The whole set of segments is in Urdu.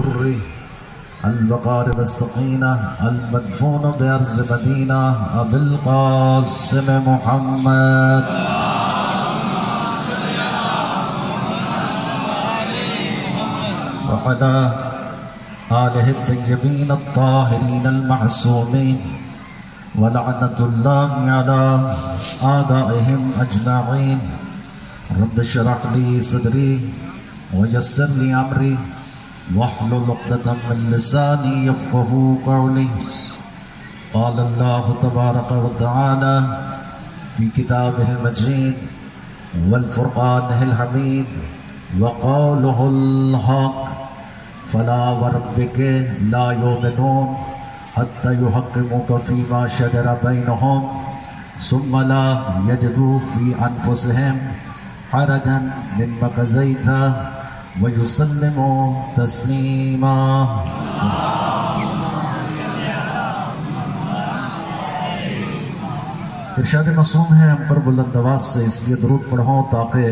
الدر الوقار والسقينة المدفون بأرض مدينة أبي القاسم محمد وعلى آله الطيبين الطاهرين المعصومين ولعنة الله على أعدائهم أجمعين. رب اشرح لي صدري ويسر لي أمري واحلل عقدة من لساني يفقهوا قولي. قال الله تبارك وتعالى في كتابه المجيد والفرقان الحميد وقوله الحق فلا وربك لا يؤمنون حتى يحكموك فيما شجر بينهم ثم لا يجدوا في أنفسهم حرجا مما قضيت ويسلموا تسليما. ارشاد معصوم ہے ہم پر بلند آواز سے اس لیے درود پڑھو تاکہ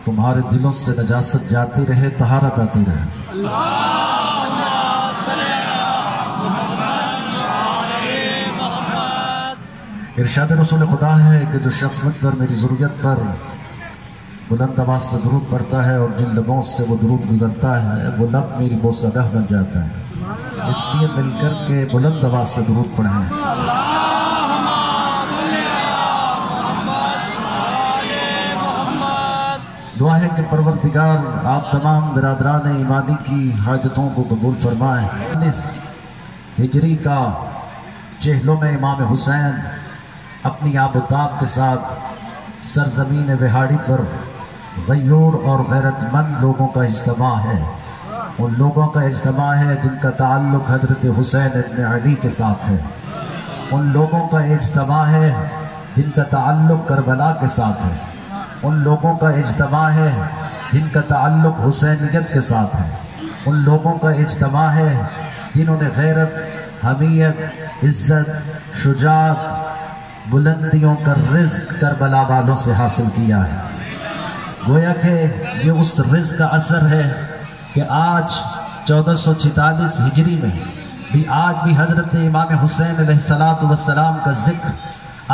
تمہارے دلوں سے نجاست جاتی رہے، طہارت آتی رہے. ارشاد رسول خدا ہے کہ جو شخص مجھ پر میری ضروریت پر بلند آواز سے درود پڑھتا ہے اور جن لبوں سے وہ درود گزرتا ہے وہ لب میری بوسگاہ بن جاتا ہے. اس لیے مل کر کے بلند آواز سے درود پڑھیں. دعا ہے کہ پروردگار آپ تمام برادران ایمانی کی حاجتوں کو قبول فرمائیں. 19 ہجری کا چہلوں میں امام حسین اپنی آب و تاب کے ساتھ سرزمین وہاڑی پر غیور اور غیرت مند لوگوں کا اجتماع ہے. ان لوگوں کا اجتماع ہے جن کا تعلق حضرت حسین ابن علی کے ساتھ ہے. ان لوگوں کا اجتماع ہے جن کا تعلق کربلا کے ساتھ ہے. ان لوگوں کا اجتماع ہے جن کا تعلق حسینیت کے ساتھ ہے. ان لوگوں کا اجتماع ہے جنہوں نے غیرت، حمیت، عزت، شجاعت، بلندیوں کا رزق کربلا والوں سے حاصل کیا ہے. گویا کہ یہ اس رزق کا اثر ہے کہ آج 1446 ہجری میں بھی آج بھی حضرت امام حسین علیہ السلام کا ذکر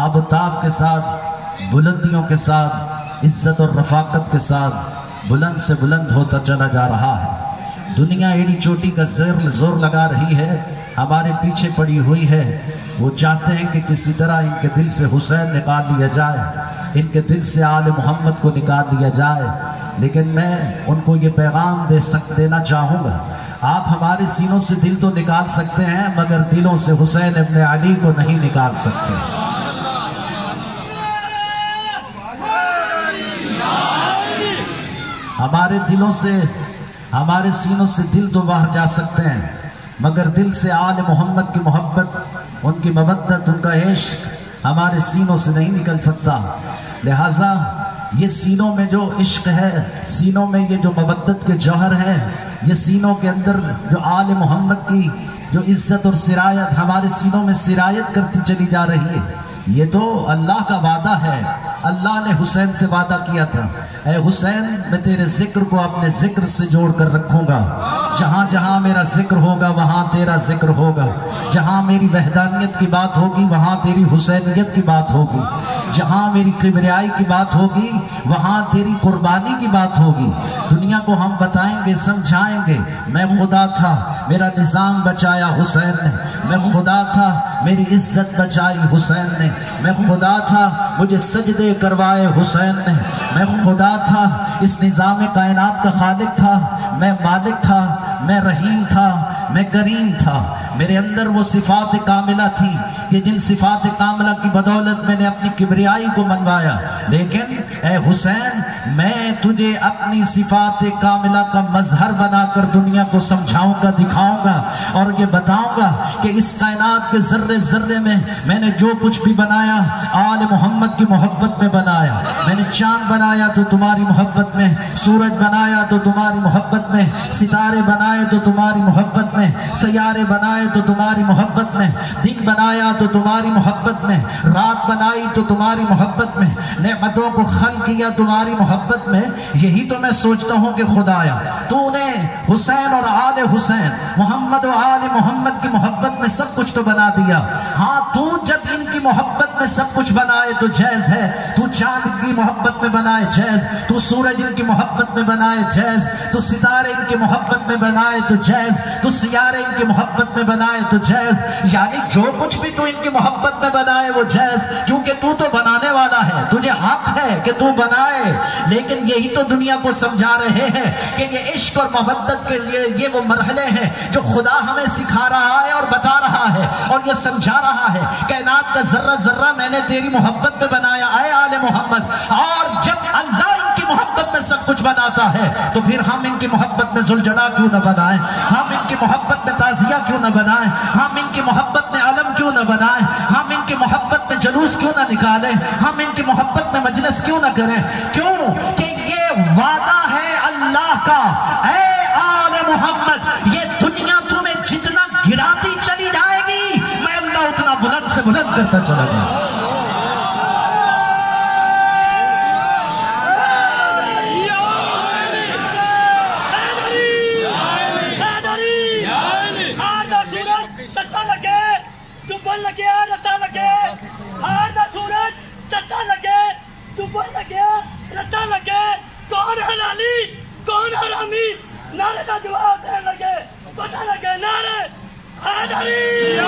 آب و تاب کے ساتھ، بلندیوں کے ساتھ، عزت اور رفاقت کے ساتھ بلند سے بلند ہوتا چلا جا رہا ہے. دنیا ایڑی چوٹی کا زور لگا رہی ہے، ہمارے پیچھے پڑی ہوئی ہے. وہ چاہتے ہیں کہ کسی طرح ان کے دل سے حسین نکال لیا جائے، ان کے دل سے آل محمد کو نکال لیا جائے. لیکن میں ان کو یہ پیغام دینا چاہوں گا، آپ ہمارے سینوں سے دل تو نکال سکتے ہیں مگر دلوں سے حسین ابن علی کو نہیں نکال سکتے. ہمارے دلوں سے، ہمارے سینوں سے دل تو باہر جا سکتے ہیں مگر دل سے آل محمد کی محبت، ان کی مودت، ان کا عشق ہمارے سینوں سے نہیں نکل سکتا. لہٰذا یہ سینوں میں جو عشق ہے، سینوں میں یہ جو مودت کے جوہر ہے، یہ سینوں کے اندر جو آل محمد کی جو عزت اور سرایت ہمارے سینوں میں سرایت کرتی چلی جا رہی ہے، یہ تو اللہ کا وعدہ ہے. اللہ نے حسین سے وعدہ کیا تھا، اے حسین میں تیرے ذکر کو اپنے ذکر سے جوڑ کر رکھوں گا. جہاں جہاں میرا ذکر ہوگا وہاں تیرا ذکر ہوگا. جہاں میری وحدانیت کی بات ہوگی وہاں تیری حسینیت کی بات ہوگی. جہاں میری کبریائی کی بات ہوگی وہاں تیری قربانی کی بات ہوگی. دنیا کو ہم بتائیں گے، سمجھائیں گے، میں خدا تھا میرا نظام بچایا حسین نے، میں خدا تھا میری عزت بچائی حسین نے، میں خدا تھا مجھے سجدے کروائے حسین نے، میں خدا تھا اس نظام کائنات کا خالق تھا، میں مالک تھا، میں رحیم تھا، میں کریم تھا. میرے اندر وہ صفات کاملہ تھی کہ جن صفات کاملہ کی بدولت میں نے اپنی کبریائی کو منوایا. لیکن اے حسین میں تجھے اپنی صفات کاملہ کا مظہر بنا کر دنیا کو سمجھاؤں گا، دکھاؤں گا اور یہ بتاؤں گا کہ اس کائنات کے ذرے ذرے میں نے جو کچھ بھی بنایا آل محمد کی محبت میں بنایا. میں نے چاند بنایا تو تمہاری محبت میں، سورج بنایا تو تمہاری محبت میں، ستارے بنائے تو تمہاری محبت میں، سیارے بنائے تو تمہاری محبت میں، دن دن بنایا تو تمہاری محبت میں، رات بنائی تو تمہاری محبت میں، نعمتوں کو خلق کیا تمہاری محبت میں. یہی تو میں سوچتا ہوں کہ خدایا تو نے حسین اور آل حسین، محمد و آل محمد کی محبت میں سب کچھ تو بنا دیا. ہاں تو جب ان کی محبت میں سب کچھ بنائے تو جائز ہے. تو چاند کی محبت میں بنائے جائز، تو سورج ان کی محبت میں بنائے جائز، تو ستارے ان کی محبت میں بنائے تو جائز، تو سیارے ان کی محبت میں بنائے تو جائز. یعنی جو کچھ بھی تو ان کی محبت میں بنائے وہ جائز، کیونکہ تو بنانے والا ہے، تجھے حق ہے کہ تو بنائے. لیکن یہی تو دنیا کو سمجھا رہے ہیں کہ یہ عشق اور محبت کے لیے یہ وہ مرحلے ہیں جو خدا ہمیں سکھا رہا ہے اور بتا رہا ہے اور یہ سمجھا رہا ہے. کائنات کا ذرہ ذرہ میں نے تیری محبت میں بنایا اے آل محمد. اور جب اللہ ان کی محبت میں سب کچھ بناتا ہے تو پھر ہم ان کی محبت میں ذوالجلال کیوں نہ بنائیں، ہم ان کی محبت میں تعزیہ کیوں نہ بنائیں، ہم ان کی محبت میں علم کیوں نہ بنائیں، ہم ان کی محبت میں جلوس کیوں نہ نکالیں، ہم ان کی محبت میں مجلس کیوں نہ کریں. کیوں کہ یہ وعدہ ہے اللہ کا اے آل محمد، یہ دنیا تمہیں جتنا گراتی چلی جائے گی میں اللہ اتنا بلند سے بلند کرتا چلا جائے. کون حلالی کون حرامی نعرے کا جواب دے لگے، پتہ لگے نعرے حیدری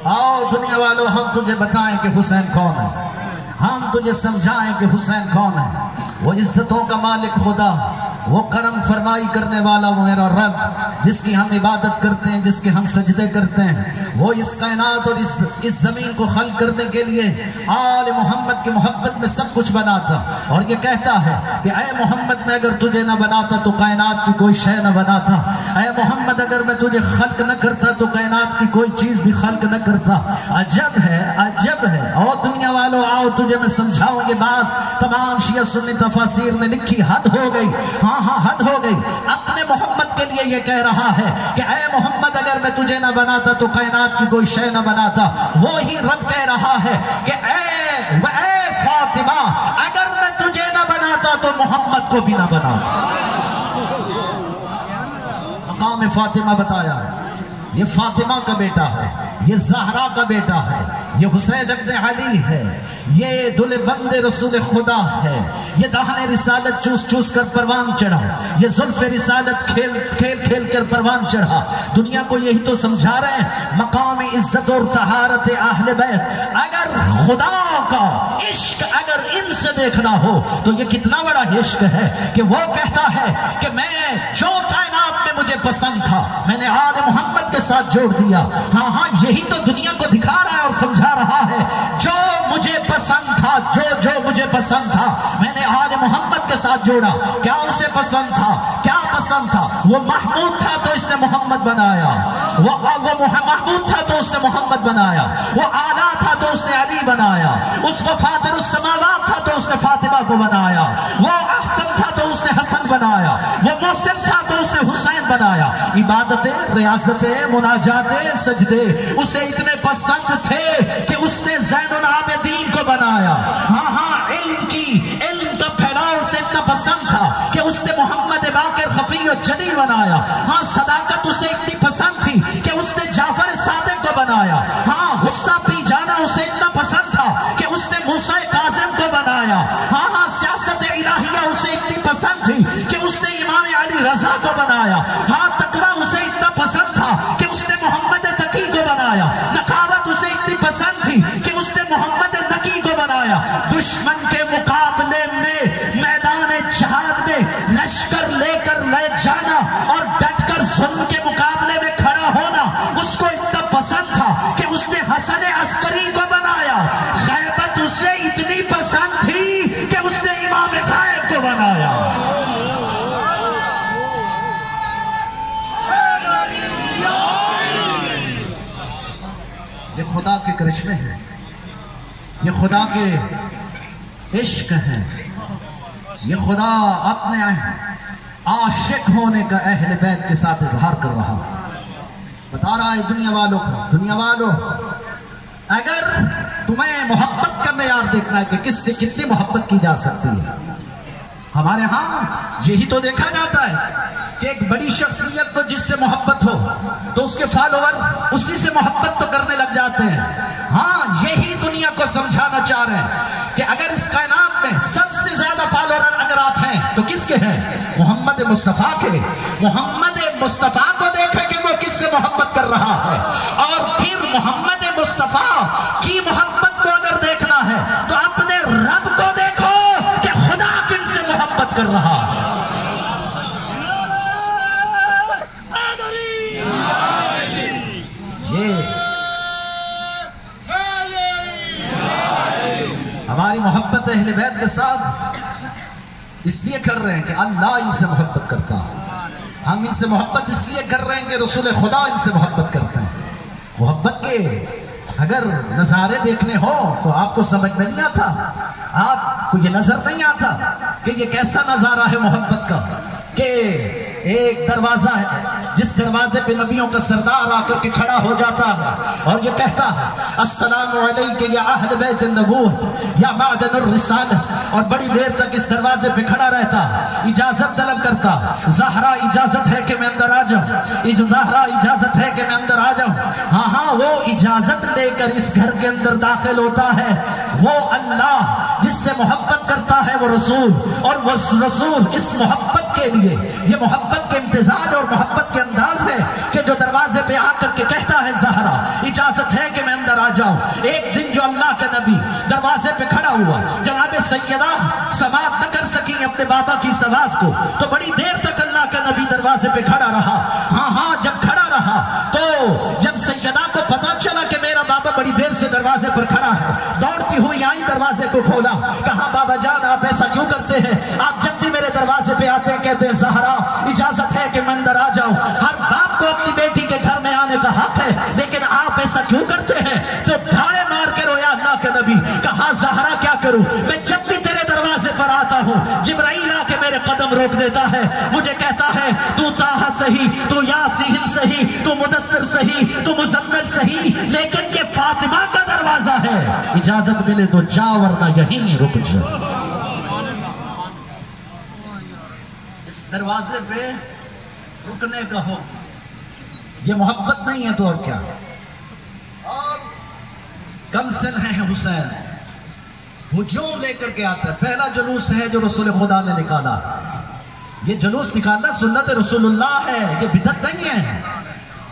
آؤ دنیا والوں ہم تجھے بتائیں کہ حسین کون ہے، ہم تجھے سمجھائیں کہ حسین کون ہے. وہ عزتوں کا مالک خدا، وہ کرم فرمائی کرنے والا وہ میرا رب، جس کی ہم عبادت کرتے ہیں، جس کے ہم سجدے کرتے ہیں. وہ اس کائنات اور اس زمین کو خلق کرنے کے لیے آل محمد کی محبت میں سب کچھ بناتا اور یہ کہتا ہے کہ اے محمد میں اگر تجھے نہ بناتا تو کائنات کی کوئی شے نہ بناتا. اے محمد اگر میں تجھے خلق نہ کرتا تو کائنات کی کوئی چیز بھی خلق نہ کرتا. عجب ہے عجب ہے. اور دنیا والوں آؤ تجھے میں سمجھاؤں یہ بات تمام شیعہ سنی تفاسیر نے لکھی. حد ہو گئی، ہاں حد ہو گئی. اپنے محمد کے لیے یہ کہہ رہا ہے کہ اے محمد اگر میں تجھے نہ بناتا تو کائنات کی کوئی شے نہ بناتا. وہی رب کہہ رہا ہے کہ اے فاطمہ اگر میں تجھے نہ بناتا تو محمد کو بھی نہ بناتا. مقام فاطمہ بتایا، یہ فاطمہ کا بیٹا ہے، یہ زہرا کا بیٹا ہے، یہ حسین ابن علی ہے، یہ دل بند رسول خدا ہے، یہ دہن رسالت چوس چوس کر پروان چڑھا، یہ زلف رسالت کھیل کھیل کر پروان چڑھا. دنیا کو یہی تو سمجھا رہے ہیں مقام عزت اور طہارت اہل بیت. اگر خدا کا عشق اگر ان سے دیکھنا ہو تو یہ کتنا بڑا عشق ہے کہ وہ کہتا ہے کہ میں جو کائنات میں مجھے پسند تھا میں نے آل محمد کے ساتھ جوڑ دیا. ہاں یہی تو دنیا کو دکھا رہا ہے اور سمجھا رہا ہے. جو مجھے پسند تھا، جو مجھے پسند تھا میں نے آل محمد کے ساتھ جوڑا. کیا اسے پسند تھا؟ کیا پسند تھا؟ وہ محمود تھا تو اس نے محمد بنایا، وہ محمود تھا تو اس نے محمد بنایا، وہ اعلیٰ تھا تو اس نے علی بنایا، اس کو فاطر السماوات تھا تو اس نے فاطمہ کو بنایا، وہ احسن تھا تو اس نے حسن بنایا، وہ محسن تھا تو اس نے حسین بنایا. عبادتیں، ریاضتیں، مناجاتیں، سجدے اسے اتنے پسند تھے کہ اس نے زین العابدین کو بنایا. علم کا پھیلاؤ اسے اتنا پسند تھا کہ اس نے محمد باقر خفی و جلی بنایا. صداقت اسے اتنی پسند تھی کہ اس نے جعفر صادق کو بنایا. غصہ پی جانا اسے اتنا پسند تھا کہ اس نے موسیٰ کاظم کو بنایا. سیاست الہیہ اسے اتنی پسند تھی کہ اس نے امام علی رضا کو بنایا. تقویٰ اسے اتنا پسند تھا کہ اس نے محمد تقی کو بنایا. نقاوت اسے اتنی پسند تھی کہ اس نے محمد نقی کو بنایا. دشمن کے مقابلے میں میدان جہاد میں لشکر لے کر لے جانا اور ڈٹ کر ظلم کے مقابلے میں کھڑا ہونا اس کو اتنا پسند تھا کہ اس نے حسن عسکری کو بنایا. غیبت اسے اتنی پسند تھی کہ اس نے امام غائب کو بنایا. یہ خدا کے کرشمے ہیں، یہ خدا کے عشق ہیں. یہ خدا اپنے عاشق ہونے کا اہل بیت کے ساتھ اظہار کر رہا، بتا رہا ہے دنیا والوں کو، دنیا والوں اگر تمہیں محبت کا معیار دیکھنا ہے کہ کس سے کتنی محبت کی جا سکتی ہے، ہمارے ہاں یہی تو دیکھا جاتا ہے کہ ایک بڑی شخصیت تو جس سے محبت ہو تو اس کے فالوور اسی سے محبت تو کرنے لگ جاتے ہیں۔ ہاں یہی دنیا کو سمجھانا چاہ رہے ہیں کہ اگر اس کائنات میں سب سے زیادہ فالوور اگر آپ ہیں تو کس کے ہیں؟ محمد مصطفیٰ کے۔ محمد مصطفیٰ کو دیکھیں کہ وہ کس سے محبت کر رہا ہے، اور پھر محمد مصطفیٰ کی محبت کو اگر دیکھنا ہے تو اپنے رب کو دیکھو کہ خدا کن سے محبت کر رہا ہے۔ ہماری محبت اہل بیت کے ساتھ اس لیے کر رہے ہیں کہ اللہ ان سے محبت کرتا ہے، ہم ان سے محبت اس لیے کر رہے ہیں کہ رسول خدا ان سے محبت کرتے ہیں۔ محبت کے اگر نظارے دیکھنے ہو تو آپ کو سمجھ میں نہیں آتا، آپ کو یہ نظر نہیں آتا کہ یہ کیسا نظارہ ہے محبت کا کہ ایک دروازہ ہے جس دروازے پہ نبیوں کا سردار آ کر کے کھڑا ہو جاتا ہے اور یہ کہتا ہے السلام علیکہ یا اہل بیت النبوت یا معدن الرسالہ، اور بڑی دیر تک اس دروازے پہ کھڑا رہتا، اجازت طلب کرتا، زہرا اجازت ہے کہ میں اندر آ جاؤں، زہرا اجازت ہے کہ میں اندر آ جاؤں۔ ہاں ہاں وہ اجازت لے کر اس گھر کے اندر داخل ہوتا ہے، وہ اللہ جس سے محبت کرتا ہے وہ رسول، اور وہ رسول اس محبت کے لیے، یہ محبت کے امتزاج اور محبت کے انداز ہے کہ جو دروازے پہ آ کر کے کہتا ہے زہرا اجازت ہے کہ میں اندر آ جاؤں۔ ایک دن جو اللہ کا نبی دروازے پہ کھڑا ہوا، جناب سیدہ سماعت نہ کر سکی اپنے بابا کی اس آواز کو، تو بڑی دیر تک اللہ کا نبی دروازے پہ کھڑا رہا۔ ہاں جب کھڑا رہا تو جب سیدہ کو پتا چلا کہ میرا بابا بڑی دیر سے دروازے پر کھڑا ہے، دوڑتی ہوئی آئی، دروازے کو کھولا، کہا بابا جان آپ ایسا کیوں کرتے ہیں؟ آپ جب بھی میرے دروازے پہ آتے ہیں کہتے ہیں زہرا اجازت ہے کہ میں اندر آ جاؤں۔ ہر باپ کو اپنی بیٹی کے گھر میں آنے کا حق ہے، لیکن آپ ایسا کیوں کرتے ہیں؟ تو دھاڑے مار کے رویا اللہ کے نبی، کہا زہرا کیا کروں، میں جب بھی تیرے دروازے پر آتا ہوں جبرائیل آ کے میرے قدم روک دیتا ہے، مجھے کہتا ہے تو طٰہٰ صحیح، تو یاسین صحیح، تو مدثر صحیح، تو مزمل صحیح، لیکن یہ فاطمہ کا دروازہ ہے، اجازت ملے تو جا ورنہ یہیں رک جا۔ اس دروازے پہ رکنے کا ہو، یہ محبت نہیں ہے تو اور کیا؟ اور کم سن ہے حسین، ہجوم لے کر کے آتا ہے، پہلا جلوس ہے جو رسول خدا نے نکالا، یہ جلوس نکالنا سنت رسول اللہ ہے، یہ بدعت نہیں ہے۔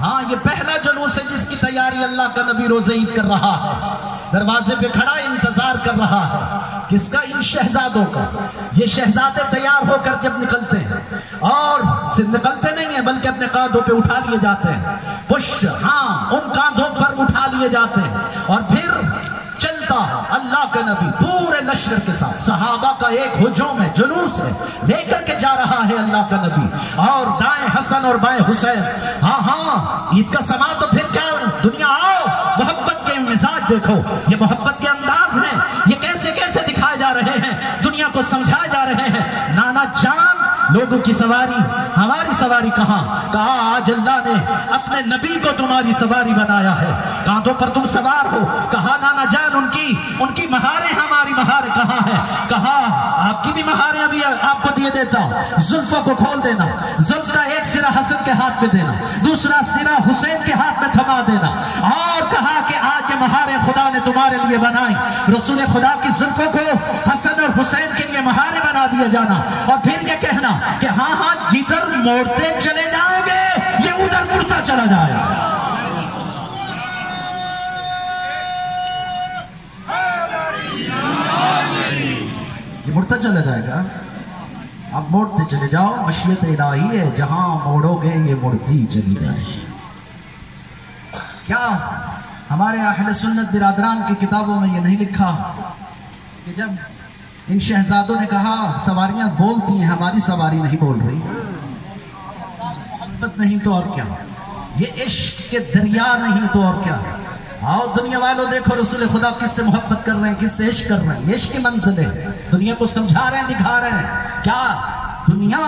ہاں یہ پہلا جلوس ہے جس کی تیاری اللہ کا نبی روز عید کر رہا ہے، دروازے پہ کھڑا انتظار کر رہا ہے، کس کا؟ ان شہزادوں کا۔ یہ شہزادے تیار ہو کر جب نکلتے ہیں، اور صرف نکلتے نہیں ہیں بلکہ اپنے کاندھوں پہ اٹھا لیے جاتے ہیں، ان کاندھوں پر اٹھا لیے جاتے ہیں، اور پھر چلتا اللہ کا نبی پورے لشکر کے ساتھ، صحابہ کا ایک ہجوم ہے، جلوس ہے، لے کر کے جا رہا ہے اللہ کا نبی، اور دائیں حسن اور بائیں حسین۔ ہاں عید کا سما تو پھر کیا، دنیا آؤ محبت کے مزاج دیکھو، یہ محبت کے انداز ہیں، یہ کیسے کیسے دکھائے جا رہے ہیں، دنیا کو سمجھائے جا رہے ہیں۔ نانا جان لوگوں کی سواری، ہماری سواری کہاں؟ کہا آج اللہ نے اپنے نبی کو تمہاری سواری بنایا ہے، کاندھوں پر تم سوار ہو۔ کہا نانا جان ان کی مہاریں ہماری مہاریں کہاں ہیں؟ کہا آپ کی بھی مہاریں ابھی آپ کو دیے دیتا ہوں، زلفوں کو کھول دینا، زلف کا ایک سرا حسن کے ہاتھ میں دینا، دوسرا سرا حسین کے ہاتھ میں تھما دینا، اور کہا کہ آج یہ مہاریں خدا نے تمہارے لیے بنائی، رسول خدا کی زلفوں کو حسن اور حسین کے لیے مہاریں بنا دیا جانا، اور پھر یہ کہنا کہ ہاں جدھر موڑتے چلے جائیں گے یہ ادھر مڑتا چلا جائے گا۔ یہ مڑتا چلا جائے گا، اب موڑتے چلے جاؤ، مشیت الہی ہے، جہاں موڑو گے یہ مڑتی چلی جائے۔ کیا ہمارے اہل سنت برادران کی کتابوں میں یہ نہیں لکھا کہ جب ان شہزادوں نے کہا سواریاں بولتی ہیں ہماری سواری نہیں بول رہی، محبت نہیں تو اور کیا، یہ عشق کے دریا نہیں تو اور کیا، آؤ دنیا والوں دیکھو رسول خدا کس سے محبت کر رہے ہیں، کس سے عشق کر رہے ہیں، عشق کی منزل ہے، دنیا کو سمجھا رہے ہیں، دکھا رہے ہیں۔ کیا دنیا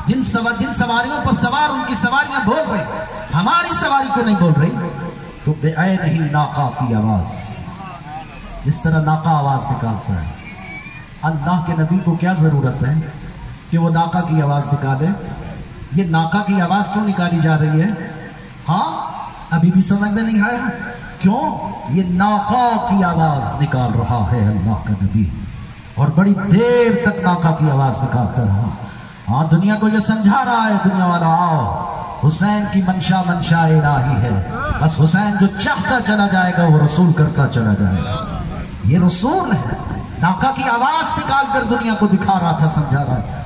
جن سواریوں پر سوار ان کی سواریاں بول رہی، ہماری سواری کو نہیں بول رہی؟ تو بے عین ہی ناقہ کی آواز، جس طرح ناقہ آواز نکالتا ہے، اللہ کے نبی کو کیا ضرورت ہے کہ وہ ناقہ کی آواز نکالے؟ یہ ناقہ کی آواز کیوں نکالی جا رہی ہے؟ ہاں ابھی بھی سمجھ میں نہیں آیا کیوں؟ یہ ناقہ کی آواز نکال رہا ہے اللہ کا نبی، اور بڑی دیر تک ناقہ کی آواز نکالتا رہا۔ ہاں دنیا کو یہ سمجھا رہا ہے، دنیا والا آؤ حسین کی منشا الہی ہے، بس حسین جو چاہتا چلا جائے گا وہ رسول کرتا چلا جائے گا، یہ رسول ہے۔ ناقہ کی آواز نکال کر دنیا کو دکھا رہا تھا، سمجھا رہا تھا۔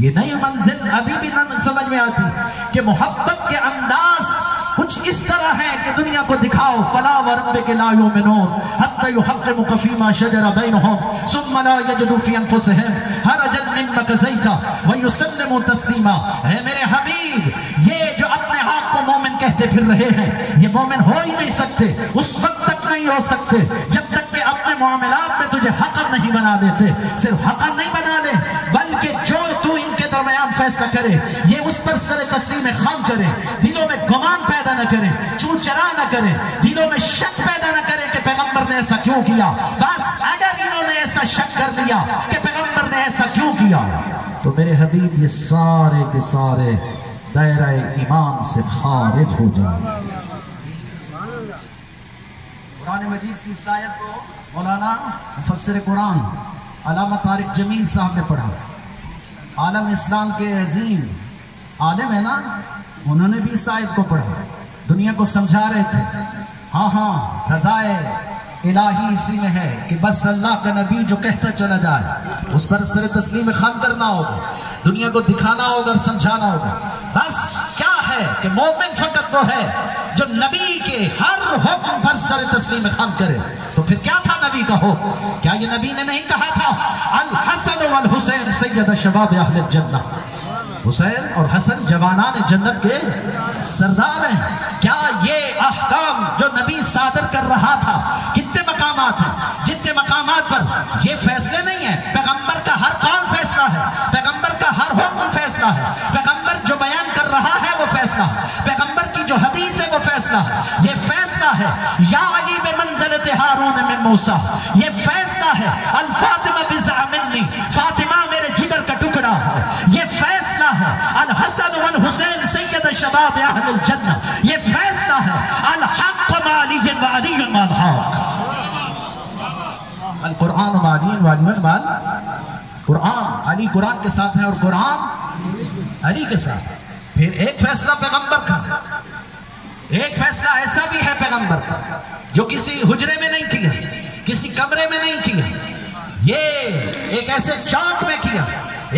یہ نئی منزل ابھی بھی نہ سمجھ میں آتی کہ محبت کے انداز کچھ اس طرح ہے کہ دنیا کو دکھاؤ، فلا وربک لا یؤمنون حتی یحکموک فیما شجر بینہم ثم لا یجدوا فی انفسہم حرجا مما قضیت ویسلموا تسلیما۔ اے میرے حبیب، یہ جو اپنے آپ کو مومن کہتے پھر رہے ہیں، یہ مومن ہو ہی نہیں سکتے، اس وقت تک نہیں ہو سکتے جب تک کہ اپنے معاملات میں تجھے حکم نہیں بنا دیتے۔ صرف حکم نہیں بنا لے، بلکہ جو تو ان کے درمیان فیصلہ کرے یہ اس پر سر تسلیم خم کرے، دلوں میں گمان پیدا نہ کرے، چون چرا نہ کرے، دلوں میں شک پیدا نہ کرے کہ پیغمبر نے ایسا کیوں کیا۔ بس اگر انہوں نے ایسا شک کر لیا کہ پیغمبر نے ایسا کیوں کیا تو میرے حبیب یہ سارے کے سارے دائرہ ایمان سے خارج ہو جائیں۔ قرآن مجید کی اس آیت کو مولانا مفسر قرآن علامہ طارق جمیل صاحب نے پڑھا، عالم اسلام کے عظیم عالم ہے نا، انہوں نے بھی اس آیت کو پڑھا، دنیا کو سمجھا رہے تھے۔ ہاں رضائے الہی اسی میں ہے کہ بس اللہ کا نبی جو کہتا چلا جائے اس پر سر تسلیم خم کرنا ہوگا، دنیا کو دکھانا ہوگا اور سمجھانا ہوگا۔ بس کیا ہے کہ مومن فقط وہ ہے جو نبی کے ہر حکم پر سر تسلیم خم کرے۔ تو پھر کیا تھا نبی کا حکم؟ کیا یہ نبی نے نہیں کہا تھا الحسن والحسین سید شباب اہل الجنہ؟ حسین اور حسن جوانان جنت کے سردار ہیں۔ کیا یہ احکام جو نبی صادر کر رہا تھا، کتنے مقامات ہیں جتنے مقامات پر یہ فیصلے نہیں ہیں، پیغمبر کا ہر قول فیصلہ ہے، پیغمبر کا ہر حکم فیصلہ ہے، پیغمبر جو بیان کر رہا ہے وہ فیصلہ ہے، پیغمبر کی جو حدیث ہے وہ فیصلہ ہے۔ یہ فیصلہ ہے یا علی بمنزلت ہارون من موسیٰ، یہ فیصلہ ہے الفاطمہ بضع منی، فاطمہ میرے جگر کا ٹکڑا ہے، یہ فیصلہ ہے الحسن والحسین سید شباب اہل الجنہ، یہ فیصلہ ہے الحق مع علی وعلی مع الحق، القرآن مع علی وعلی مع قرآن، علی قرآن کے ساتھ ہے اور قرآن علی کے ساتھ۔ پھر ایک فیصلہ پیغمبر کا، ایک فیصلہ ایسا بھی ہے پیغمبر کا جو کسی حجرے میں نہیں کیا، کسی کمرے میں نہیں کیا، یہ ایک ایسے چوک میں کیا،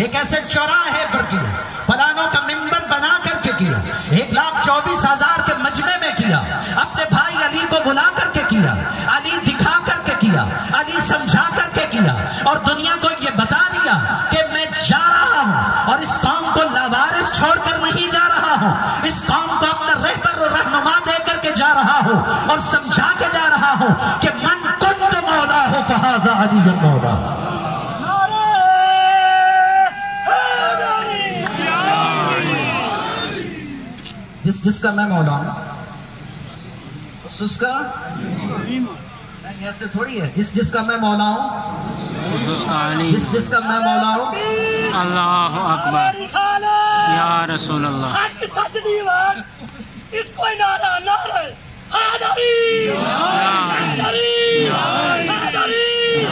ایک ایسے چوراہے پر کیا، پلانوں کا منبر بنا کر کے کیا، 1,24,000 کے مجمع میں کیا، اپنے بھائی علی کو بلا کر کے کیا، علی دکھا کر کے کیا، علی سمجھا کر کے کیا، اور دنیا کو یہ بتا دیا کہ میں جا رہا ہوں اور اس قوم کو لاوارث چھوڑ کر نہیں جا رہا ہوں، اس قوم کو اپنا رہبر و رہنما دے کر کے جا رہا ہوں اور سمجھا کے جا رہا ہوں کہ من کنت مولا ہو فہذا علی مولا۔ جس کا میں مولا ہوں اس کا نہیں، ایسے تھوڑی ہے، جس کا میں مولا ہوں، جس کا میں مولا ہوں۔ اللہ اکبر یا رسول اللہ۔ حق سچ دیوار اس کو نعرہ نعرہ حیدری حیدری حیدری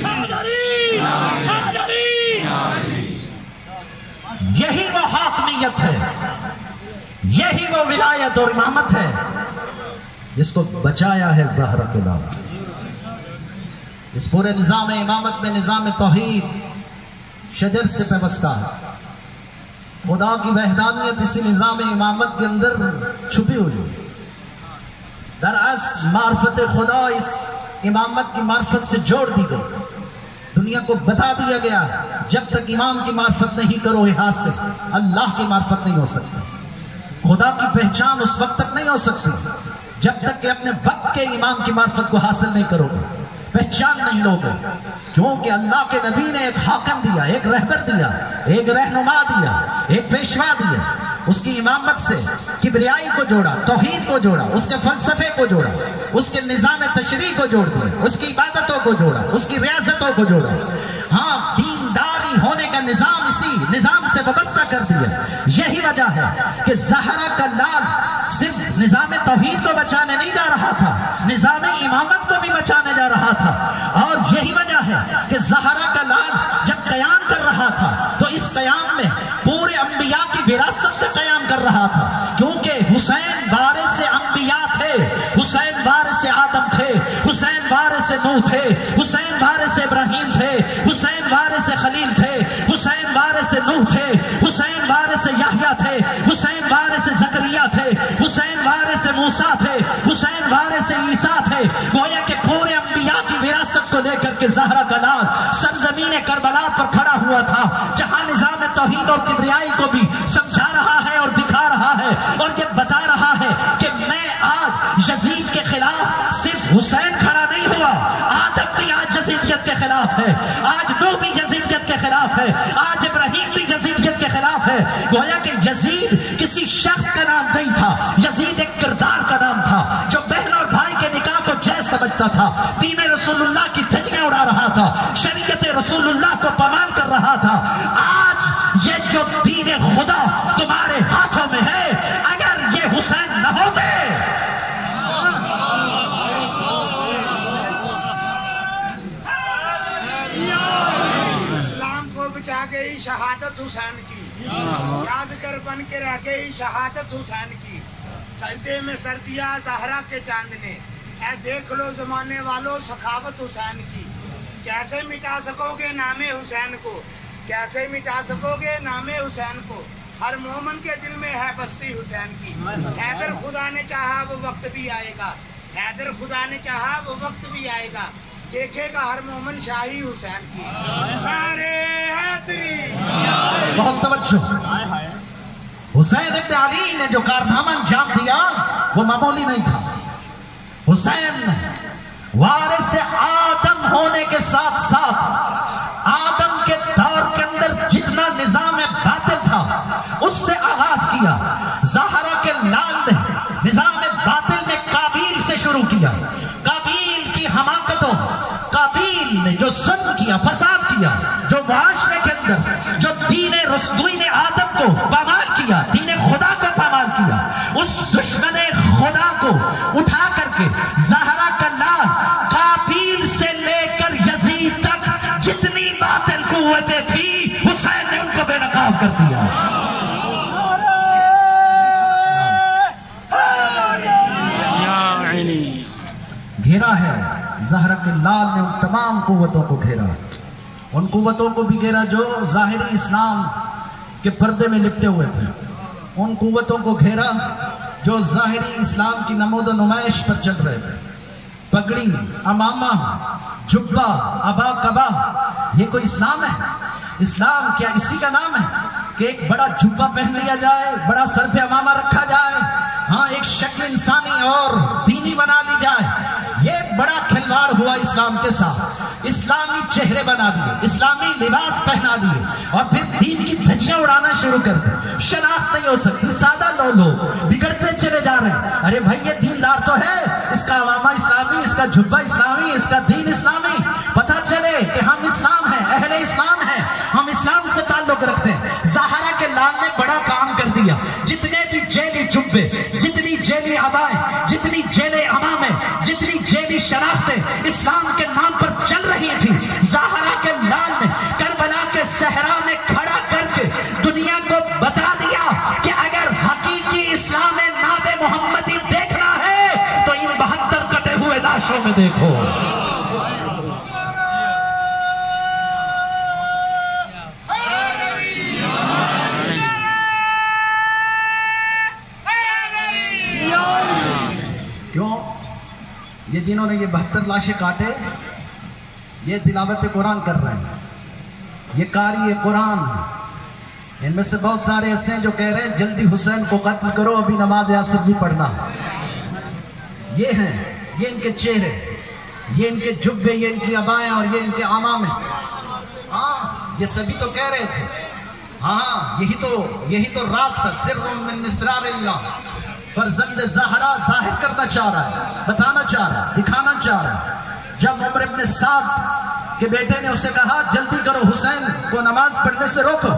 حیدری حیدری۔ یہی وہ حاکمیت ہے، یہی وہ ولایت اور امامت ہے جس کو بچایا ہے زہرہ قلعہ۔ اس پورے نظام امامت میں نظام توحید شجر سے پیوستہ ہے، خدا کی وحدانیت اسی نظام امامت کے اندر چھپی ہوئی ہے۔ دراصل معرفت خدا اس امامت کی معرفت سے جوڑ دی گئی، دنیا کو بتا دیا گیا جب تک امام کی معرفت نہیں کرو احاطہ سے اللہ کی معرفت نہیں ہو سکتی، خدا کی پہچان اس وقت تک نہیں ہو سکتی جب تک کہ اپنے وقت کے امام کی معرفت کو حاصل نہیں کرو گے، پہچان نہیں لوگے، کیونکہ اللہ کے نبی نے ایک حاکم دیا، ایک رہبر دیا، ایک رہنما دیا، ایک پیشوا دیا، اس کی امامت سے کبریائی کو جوڑا، توحید کو جوڑا، اس کے فلسفے کو جوڑا، اس کے نظام تشریع کو جوڑ دیا، اس کی عبادتوں کو جوڑا، اس کی ریاضتوں کو جوڑا۔ ہاں، دینداری ہونے کا نظام اسی نظام سے وابستہ کر دیا۔ یہی وجہ ہے کہ زہرا کا لال صرف نظام توحید کو بچانے نہیں جا رہا تھا، نظام امامت کو بھی بچانے جا رہا تھا۔ اور یہی وجہ ہے کہ زہرا کا لال جب قیام کر رہا تھا تو اس قیام میں پورے انبیاء کی وراثت سے قیام کر رہا تھا، کیونکہ حسین وارث انبیاء تھے، حسین وارث آدم تھے، حسین وارث نوح تھے، حسین وارث ابراہیم تھے، حسین وارث خلیل تھے، حسین وارث نوح تھے، حسین وارث یحییٰ تھے، حسین وارث زکریا تھے، حسین وارث موسیٰ تھے، حسین وارث عیسیٰ تھے۔ گویا کہ پورے انبیاء کی وراثت کو لے کر کے زہرا کا لال سرزمین کربلا پر کھڑا ہوا تھا، جہاں نظام توحید اور کبریائی کو بھی سمجھا رہا ہے اور دکھا رہا ہے، اور یہ بتا رہا ہے کہ میں آج یزید کے خلاف صرف حسین کھڑا نہیں ہوا، آدم بھی آج یزیدیت کے خلاف ہے، آج نوح بھی یزیدیت کے خلاف ہے، آج ابراہیم بھی یزیدیت کے خلاف ہے۔ گویا کہ یزید کسی شخص کا نام نہیں تھا، یزید ایک کردار کا نام تھا جو بہن اور بھائی کے نکاح کو جائز سمجھتا تھا، دین رسول اللہ کی دھجیاں اڑا رہا تھا، شریعت رسول اللہ کو پامان کر رہا تھا۔ آج یہ جو دین خدا تمہارے ہاتھوں میں ہے، اگر یہ حسین نہ ہوتے، اسلام کو بچا گئی شہادت حسین کی، یاد کر بن کے رہ گئی شہادت حسین کی، سجدے میں سر دیا زہرا کے چاند نے، اے دیکھ لو زمانے والوں سخاوت حسین کی۔ کیسے مٹا سکو گے نام حسین کو، کیسے مٹا سکو گے نام حسین کو، ہر مومن کے دل میں ہے بستی حسین کی۔ حیدر خدا نے چاہا وہ وقت بھی آئے گا، حیدر خدا نے چاہا وہ وقت بھی آئے گا، دیکھے گا ہر مومن شاہی حسین کی۔ نعرے حیدری، بہت توجہ۔ حسین ابن علی نے جو کارنامہ انجام دیا وہ معمولی نہیں تھا۔ حسین وارث آدم ہونے کے ساتھ ساتھ آدم کے دور کے اندر جتنا نظام باطل تھا اس سے آغاز کیا۔ زہرا کے لال نے نظام باطل میں قابیل سے شروع کیا، قابیل کی حماقتوں، قابیل نے جو ظلم کیا، فساد کیا، جو معاشرے کے اندر جو دین آدم کو پامال کیا، دین خدا کو پامال کیا، اس دشمن خدا کو اٹھا کر کے زہرا کا لال قابیل سے لے کر یزید تک جتنی باطل قوتیں تھی حسین نے ان کو بے نقاب کر دیا۔ گھیرا ہے زہرا کے لال نے ان تمام قوتوں کو گھیرا، ان قوتوں کو بھی گھیرا جو ظاہری اسلام کے پردے میں لپٹے ہوئے تھے، ان قوتوں کو گھیرا جو ظاہری اسلام کی نمود و نمائش پر چل رہے تھے۔ پگڑی، امامہ، جبہ، ابا کبا، یہ کوئی اسلام ہے؟ اسلام کیا اسی کا نام ہے کہ ایک بڑا جبہ پہن لیا جائے، بڑا سر پہ امامہ رکھا جائے، ہاں ایک شکل انسانی اور دینی بنا لی جائے؟ یہ بڑا کھلواڑ ہوا اسلام کے ساتھ۔ اسلامی چہرے بنا دیے، اسلامی لباس پہنا دیے، اور پھر دین کی دھجیاں اڑانا شروع کر دیں۔ شناخت نہیں ہو سکتی، سادہ لوگ بگڑتے چلے جا رہے ہیں۔ ارے بھائی یہ دیندار تو ہے، اس کا امامہ اسلامی، اس کا جبہ اسلامی، اس کا دین اسلامی، پتہ چلے کہ ہم اسلام ہیں، اہل اسلام ہیں، ہم اسلام سے تعلق رکھتے ہیں۔ زہرا کے لال نے بڑا کام کر دیا، جتنے بھی جیلی جبے، جتنی جیلی عبائیں، جتنی جیلی امامیں، جتنی جیلی شناختیں اسلام کے نام پر چل رہی تھی، زہرا کے لال نے کربلا کے صحرا میں کھڑا کر کے دنیا کو بتا دیا کہ اگر حقیقی اسلام ناب محمدی دیکھنا ہے تو ان 72 کٹے ہوئے لاشوں میں دیکھو۔ کیوں؟ یہ جنہوں نے یہ 72 لاشیں کاٹے یہ تلاوت قرآن کر رہے ہیں، یہ قاری قرآن، ان میں سے بہت سارے ایسے ہیں جو کہہ رہے ہیں جلدی حسین کو قتل کرو، ابھی نماز عصر بھی پڑھنا۔ یہ ہیں، یہ ان کے چہرے، یہ ان کے جبے، یہ ان کی عبائیں اور یہ ان کے عمامے. ہاں یہ سبھی تو کہہ رہے تھے ہاں یہی تو راز تھا. سر من اسرار اللہ. فرزند زہرا ظاہر کرنا چاہ رہا ہے، بتانا چاہ رہا ہے، دکھانا چاہ رہا ہے. جب عمر ابن سعد کے بیٹے نے اسے کہا جلدی کرو حسین کو نماز پڑھنے سے روکو،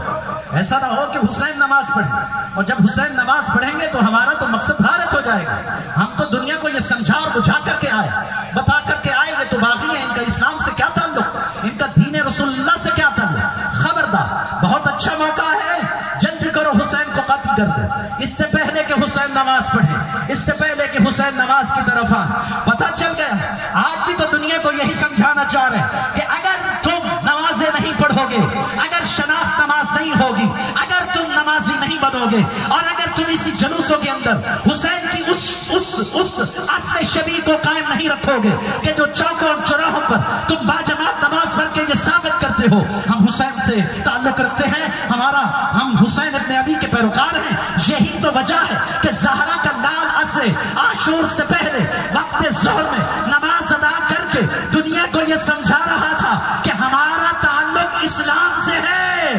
ایسا نہ ہو کہ حسین نماز پڑھے، اور جب حسین نماز پڑھیں گے تو ہمارا تو مقصد غارت ہو جائے گا. ہم تو دنیا کو یہ سمجھا اور بجھا کر کے آئے، بتا کر کے آئے. یہ تو باغی ہیں، ان کا اسلام سے کیا تعلق، ان کا دین رسول اللہ سے کیا تعلق. خبردار، بہت اچھا موقع ہے، جلدی کرو حسین کو قتل کر دو، اس سے پہلے کہ حسین نماز پڑھے، اس سے پہلے کہ حسین نماز کی طرف آئے. پتہ چل گیا. آج بھی تو دنیا کو یہی سمجھانا چاہ رہے ہیں کہ اگر تم نمازیں نہیں پڑھو گے، اگر شناخت نماز نہیں ہوگی، اگر تم نمازی نہیں بنو گے، اور اگر تم اسی جلوسوں کے اندر حسین کی اس اصل شبیہ کو قائم نہیں رکھو گے کہ جو چوکوں اور چوراہوں پر تم باجماعت نماز پڑھ کے یہ ثابت کرتے ہو ہم حسین سے تعلق رکھتے ہیں، ہم حسین ابن علی کے پیروکار ہیں. یہی تو وجہ ہے کہ زہرا کا لال عصر عاشور سے پہلے وقت ظہر میں نماز ادا کر کے دنیا کو یہ سمجھا رہا تھا کہ ہمارا تعلق اسلام سے ہے،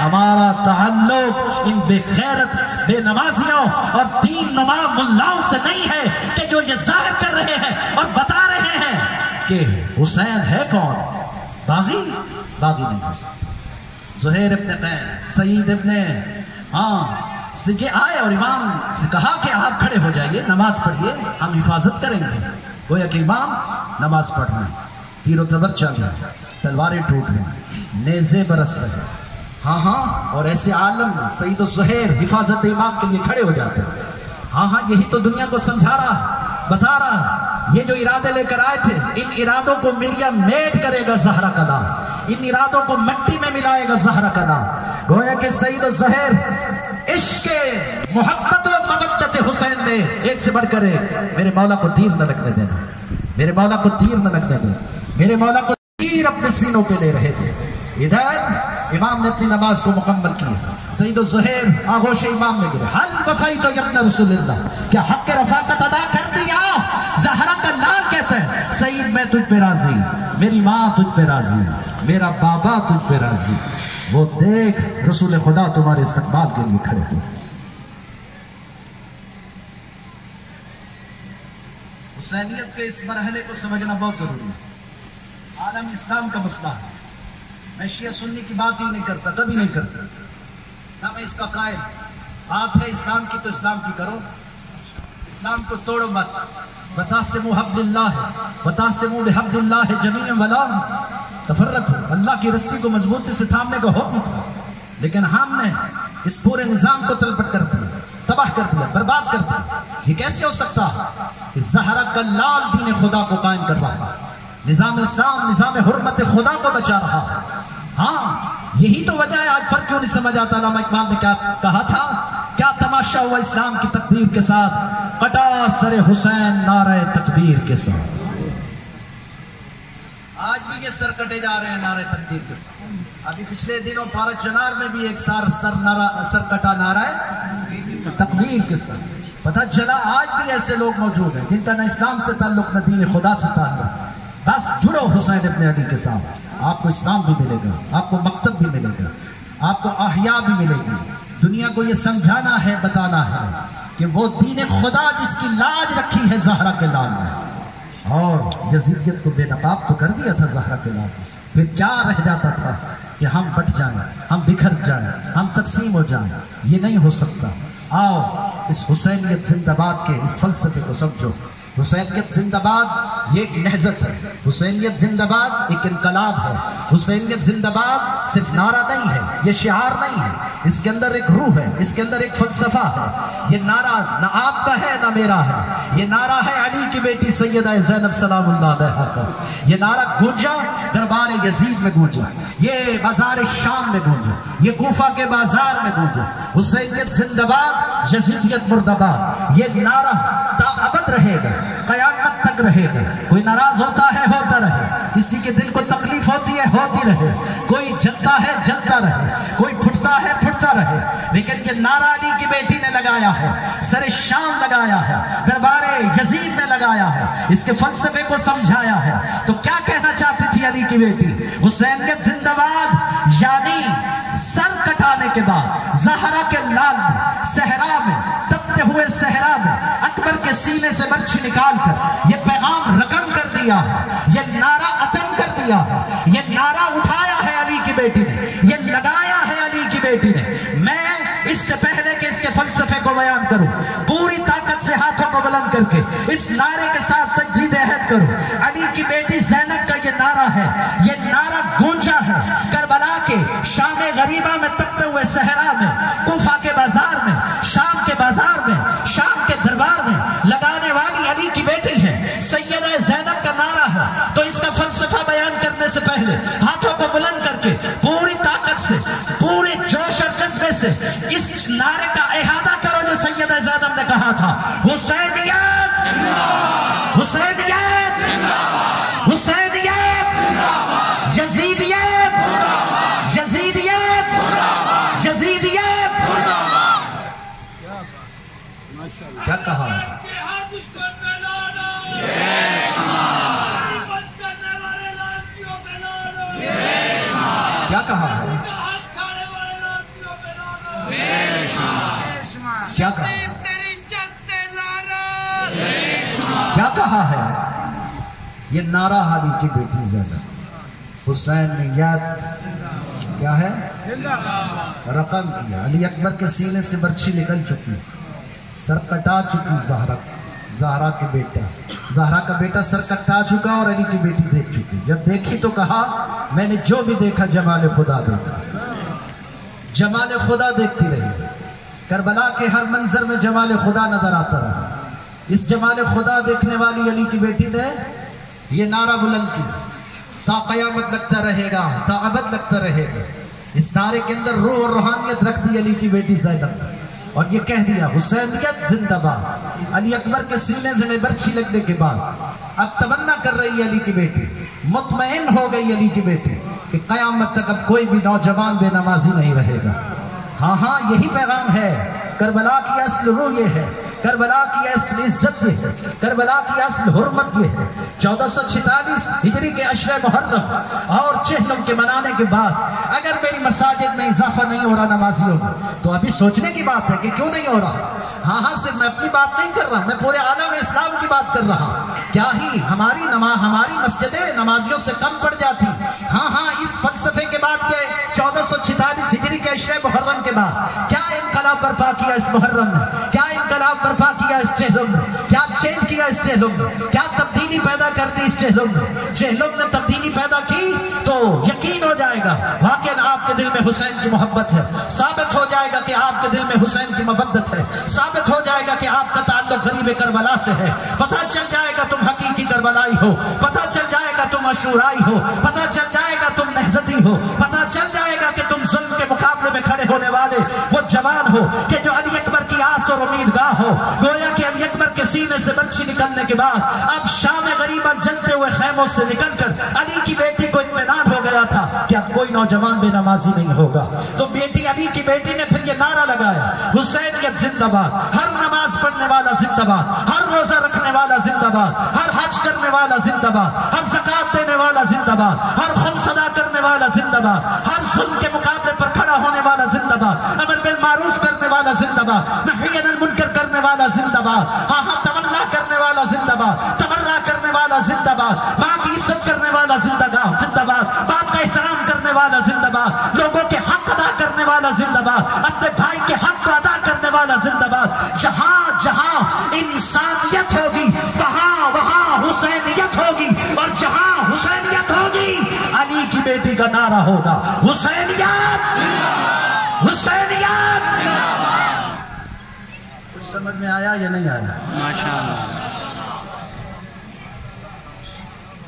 ہمارا تعلق ان بے غیرت بے نمازیوں اور دین نما ملاؤں سے نہیں ہے کہ جو یہ ظاہر کر رہے ہیں اور بتا رہے ہیں کہ حسین ہے کون. باغی نہیں ہو سکتا. زہیر ابن قین، سعید ابن یہ آئے اور امام سے کہا کہ آپ کھڑے ہو جائیے، نماز پڑھیے، ہم حفاظت کریں گے. گویا کہ امام نماز پڑھ رہے ہیں، تیر و تبر چل رہے ہیں، تلواریں ٹوٹ رہے ہیں، نیزے برس رہے ہیں. اور ایسے عالم سعید و زہیر حفاظت امام کے لیے کھڑے ہو جاتے ہیں. یہی تو دنیا کو سمجھا رہا، بتا رہا. یہ جو ارادے لے کر آئے تھے، ان ارادوں کو ملیا میٹ کرے گا زہرا کا نام، ان ارادوں کو مٹی میں ملائے گا زہرا کا نام. گویا کہ سعید و زہیر عشق محبت و مودت حسین میں ایک سے بڑھ کر ایک. میرے مولا کو تیر نہ لگنے دینا، میرے مولا کو تیر نہ لگنے دینا. میرے مولا کو تیر اپنے سینوں پہ لے رہے تھے. ادھر امام نے اپنی نماز کو مکمل کی. سعید و زہیر آغوش امام میں گرے. حل وفیت یا ابن رسول اللہ، کیا حق رفاقت ادا کر دیا؟ زہرا کا لال کہتے ہیں سعید میں تجھ پہ راضی، میری ماں تجھ پہ راضی، میرا بابا تجھ پہ راضی. وہ دیکھ رسول خدا تمہارے استقبال کے لیے کھڑے ہوئے. حسینیت کے اس مرحلے کو سمجھنا بہت ضروری ہے. عالم اسلام کا مسئلہ ہے. میں شیعہ سنی کی بات ہی نہیں کرتا، کبھی نہیں کرتا، نہ میں اس کا قائل. بات ہے اسلام کی تو اسلام کی کرو، اسلام کو توڑو مت. وَتَعْصِمُوا حَبْلِ اللَّهِ وَتَعْصِمُوا بِحَبْلِ اللَّهِ جَمِيعًا وَلَا تَفَرَّقُوا. اللہ کی رسی کو مضبوطی سے تھامنے کا حکم تھا، لیکن ہم نے اس پورے نظام کو تلپٹ کر دیا، تباہ کر دیا، برباد کر دیا. یہ کیسے ہو سکتا ہے کہ زہرا کا لال دین خدا کو قائم کر رہا ہے، نظام اسلام، نظام حرمت خدا کو بچا رہا ہے. یہی تو وجہ ہے. آج فرق کیوں نہیں سمجھ آتا؟ علامہ اقبال نے کیا کہا تھا؟ کیا تماشا ہوا اسلام کی تقدیر کے ساتھ، کٹا سر حسین نعرہ تکبیر کے ساتھ. آج بھی یہ سر کٹے جا رہے ہیں نعرہ تکبیر کے ساتھ. ابھی پچھلے دنوں پارا چنار میں بھی ایک سر کٹا نعرہ تکبیر کے ساتھ. پتہ چلا آج بھی ایسے لوگ موجود ہیں جن کا نہ اسلام سے تعلق نہ دین خدا سے تعلق. بس جڑو حسین ابن علی کے ساتھ، آپ کو اسلام بھی ملے گا، آپ کو مکتب بھی ملے گا، آپ کو احیاء بھی ملے گی. دنیا کو یہ سمجھانا ہے، بتانا ہے کہ وہ دین خدا جس کی لاج رکھی ہے زہرا کے لال میں، اور یزیدیت کو بے نقاب تو کر دیا تھا زہرا کے لال میں. پھر کیا رہ جاتا تھا کہ ہم بٹ جائیں، ہم بکھر جائیں، ہم تقسیم ہو جائیں. یہ نہیں ہو سکتا. آؤ اس حسینیت زندہ باد کے اس فلسفے کو سمجھو. حسینیت زندہ باد یہ ایک نہضت ہے، حسینیت زندہ باد ایک انقلاب ہے. حسینیت زندہ باد صرف نعرہ نہیں ہے، یہ شعار نہیں ہے، اس کے اندر ایک روح ہے، اس کے اندر ایک فلسفہ ہے. یہ نعرہ نہ آپ کا ہے نہ میرا ہے، یہ نعرہ ہے علی کی بیٹی سیدہ زینب سلام اللہ علیہا کا. یہ نعرہ گونجا دربار یزید میں گونجا، یہ بازار شام میں گونجا، یہ کوفہ کے بازار میں گونجا. حسینیت زندہ باد، یزیدیت مردہ باد. یہ نعرہ تا ابد رہے گا، قیامت تک رہے گا. کوئی ناراض ہوتا ہے ہوتا رہے، کسی کے دل کو تکلیف ہوتی ہے ہوتی رہے، کوئی جلتا ہے جلتا رہے، کوئی پھٹتا ہے پھٹتا رہے، لیکن یہ نعرہ علی کی بیٹی نے لگایا ہے، سر شام لگایا ہے، دربار یزید میں لگایا ہے، اس کے فلسفے کو سمجھایا ہے۔ تو کیا کہنا چاہتی تھی علی کی بیٹی؟ حسینیت زندہ باد، یعنی سر کٹانے کے بعد زہرا کے لال میں، صحرا میں، تپتے ہوئے صحرا میں اکبر کے سینے سے برچھی نکال کر یہ پیغام رقم کر دیا ہے، یہ نعرہ عطن کر دیا ہے، یہ نعرہ اٹھایا ہے علی کی بیٹی نے، یہ لگایا ہے علی کی بیٹی نے۔ میں اس سے پہلے کہ اس کے فلسفے کو بیان کروں، پوری طاقت سے ہاتھوں کو بلند کر کے اس نعرے کے ساتھ تجدید عہد کروں۔ علی کی بیٹی زینب کا یہ نعرہ ہے، یہ نعرہ گونجا ہے کربلا کے شام غریبہ میں، تپتے ہوئے صحرا میں، کوفہ کے بازار میں، شام کے بازار میں، شام کے دربار میں لگانے والی علی کی بیٹی ہے، سیدہ زینب کا نعرہ ہے۔ تو اس کا فلسفہ بیان کرنے سے پہلے ہاتھوں کو بلند کر کے پوری طاقت سے، پورے جوش اور جذبے سے اس نعرے کا احاطہ کرو جو سیدہ زینب نے کہا تھا، حسینیت، حسینیت، حسینیت، یزیدیت، یزیدیت، یزیدیت۔ کیا کہا ہے؟ کیا کہا ہے؟ کیا کہا ہے؟ کیا کہا ہے؟ یہ نعرہ علی کی بیٹی زینب، حسینیت کیا ہے؟ رقم کیا۔ علی اکبر کے سینے سے برچھی نکل چکی، سر کٹا چکی زہرا کے بیٹا، زہرا کا بیٹا سر کٹا چکا اور علی کی بیٹی دیکھ چکی۔ جب دیکھی تو کہا میں نے جو بھی دیکھا جمال خدا دیکھا، جمال خدا دیکھتی رہی۔ کربلا کے ہر منظر میں جمال خدا نظر آتا رہا۔ اس جمال خدا دیکھنے والی علی کی بیٹی نے یہ نعرہ بلند کی، تا قیامت لگتا رہے گا، تا ابد لگتا رہے گا۔ اس نعرے کے اندر روح اور روحانیت رکھ دی علی کی بیٹی زینب، اور یہ کہہ دیا حسینیت زندہ باد۔ علی اکبر کے سینے سے میں برچھی لگنے کے بعد اب تمنا کر رہی ہے علی کی بیٹی، مطمئن ہو گئی علی کی بیٹی کہ قیامت تک اب کوئی بھی نوجوان بے نمازی نہیں رہے گا۔ ہاں ہاں یہی پیغام ہے، کربلا کی اصل روح یہ ہے، کربلا کی اصل عزت یہ ہے، کربلا کی اصل حرمت یہ ہے۔ 1446 ہجری کے عشر محرم اور چہلم کے منانے کے بعد اگر میری مساجد میں اضافہ نہیں ہو رہا نمازیوں میں تو ابھی سوچنے کی بات ہے کہ کیوں نہیں ہو رہا۔ ہاں ہاں صرف میں اپنی بات نہیں کر رہا، میں پورے عالم اسلام کی بات کر رہا۔ کیا ہی ہماری مسجدیں نمازیوں سے کم پڑ جاتی؟ ہاں ہاں اس فلسفے کے بعد کہ 1446 ہجری کے عشر محرم کے بعد کیا انقلاب برپا کیا اس محرم نے، کیا انقلاب برپا کیا اس چہلم نے، کیا چینج کیا اس چہلم نے، کیا تبدیلی پیدا کر دی اس چہلم نے۔ چہلم نے تبدیلی پیدا کی تو یقین ہو جائے گا واقعاً آپ کے دل میں حسین کی محبت ہے، ثابت ہو جائے گا کہ آپ کے دل میں حسین کی مودت ہے، ثابت ہو جائے گا کہ آپ کا تعلق غریب کربلا سے ہے۔ پتہ چل جائے گا تم حقیقی کربلائی ہو، پتہ چل جائے گا تم عاشورائی ہو، پتہ چل جائے گا تم نہضتی ہو، پتہ چل جائے گا کہ تم ظلم کے مقابلے میں کھڑے ہونے والے وہ جوان ہو کہ جو علی اکبر کی آس اور امیدگاہ ہو۔ گویا کہ علی اکبر کے سینے سے برچھی نکلنے کے بعد اب شام غریبہ جلتے ہوئے خیموں سے نکل کر علی کی بیٹی کو اطمینان ہو گیا تھا کہ اب کوئی نوجوان بے نمازی نہیں ہوگا۔ تو بیٹی علی کی بیٹی نے پھر یہ نعرہ لگایا، حسینیت زندہ باد، ہر نماز پڑھنے والا زندہ باد، ہر روزہ رکھنے والا زندہ باد، ہر حج کرنے والا زندہ باد، ہر زکات دینے والا زندہ باد، ہر خمس ادا کرنے والا زندہ باد، ہر ظلم کے مقابلے پر کھڑا ہونے والا زندہ باد، امر بالمعروف کرنے والا زندہ باد، نہی عن المنکر کرنے والا زندہ باد، ہاں ہاں تولّا کرنے والا زندہ باد، تبرع کرنے والا زندہ باد، ماں کی عزت کرنے والا زندہ باد، باپ کا احترام کرنے والا زندہ باد، لوگوں کے حق ادا کرنے والا زندہ باد، اپنے بھائی کے حق کو ادا کرنے والا زندہ باد۔ جہاں جہاں انسانیت ہوگی وہاں حسینیت ہوگی، اور جہاں حسینیت ہوگی علی کی بیٹی کا نعرہ ہوگا، حسینیت، حسینیت۔ کچھ سمجھ میں آیا یا نہیں آیا؟ ماشاءاللہ۔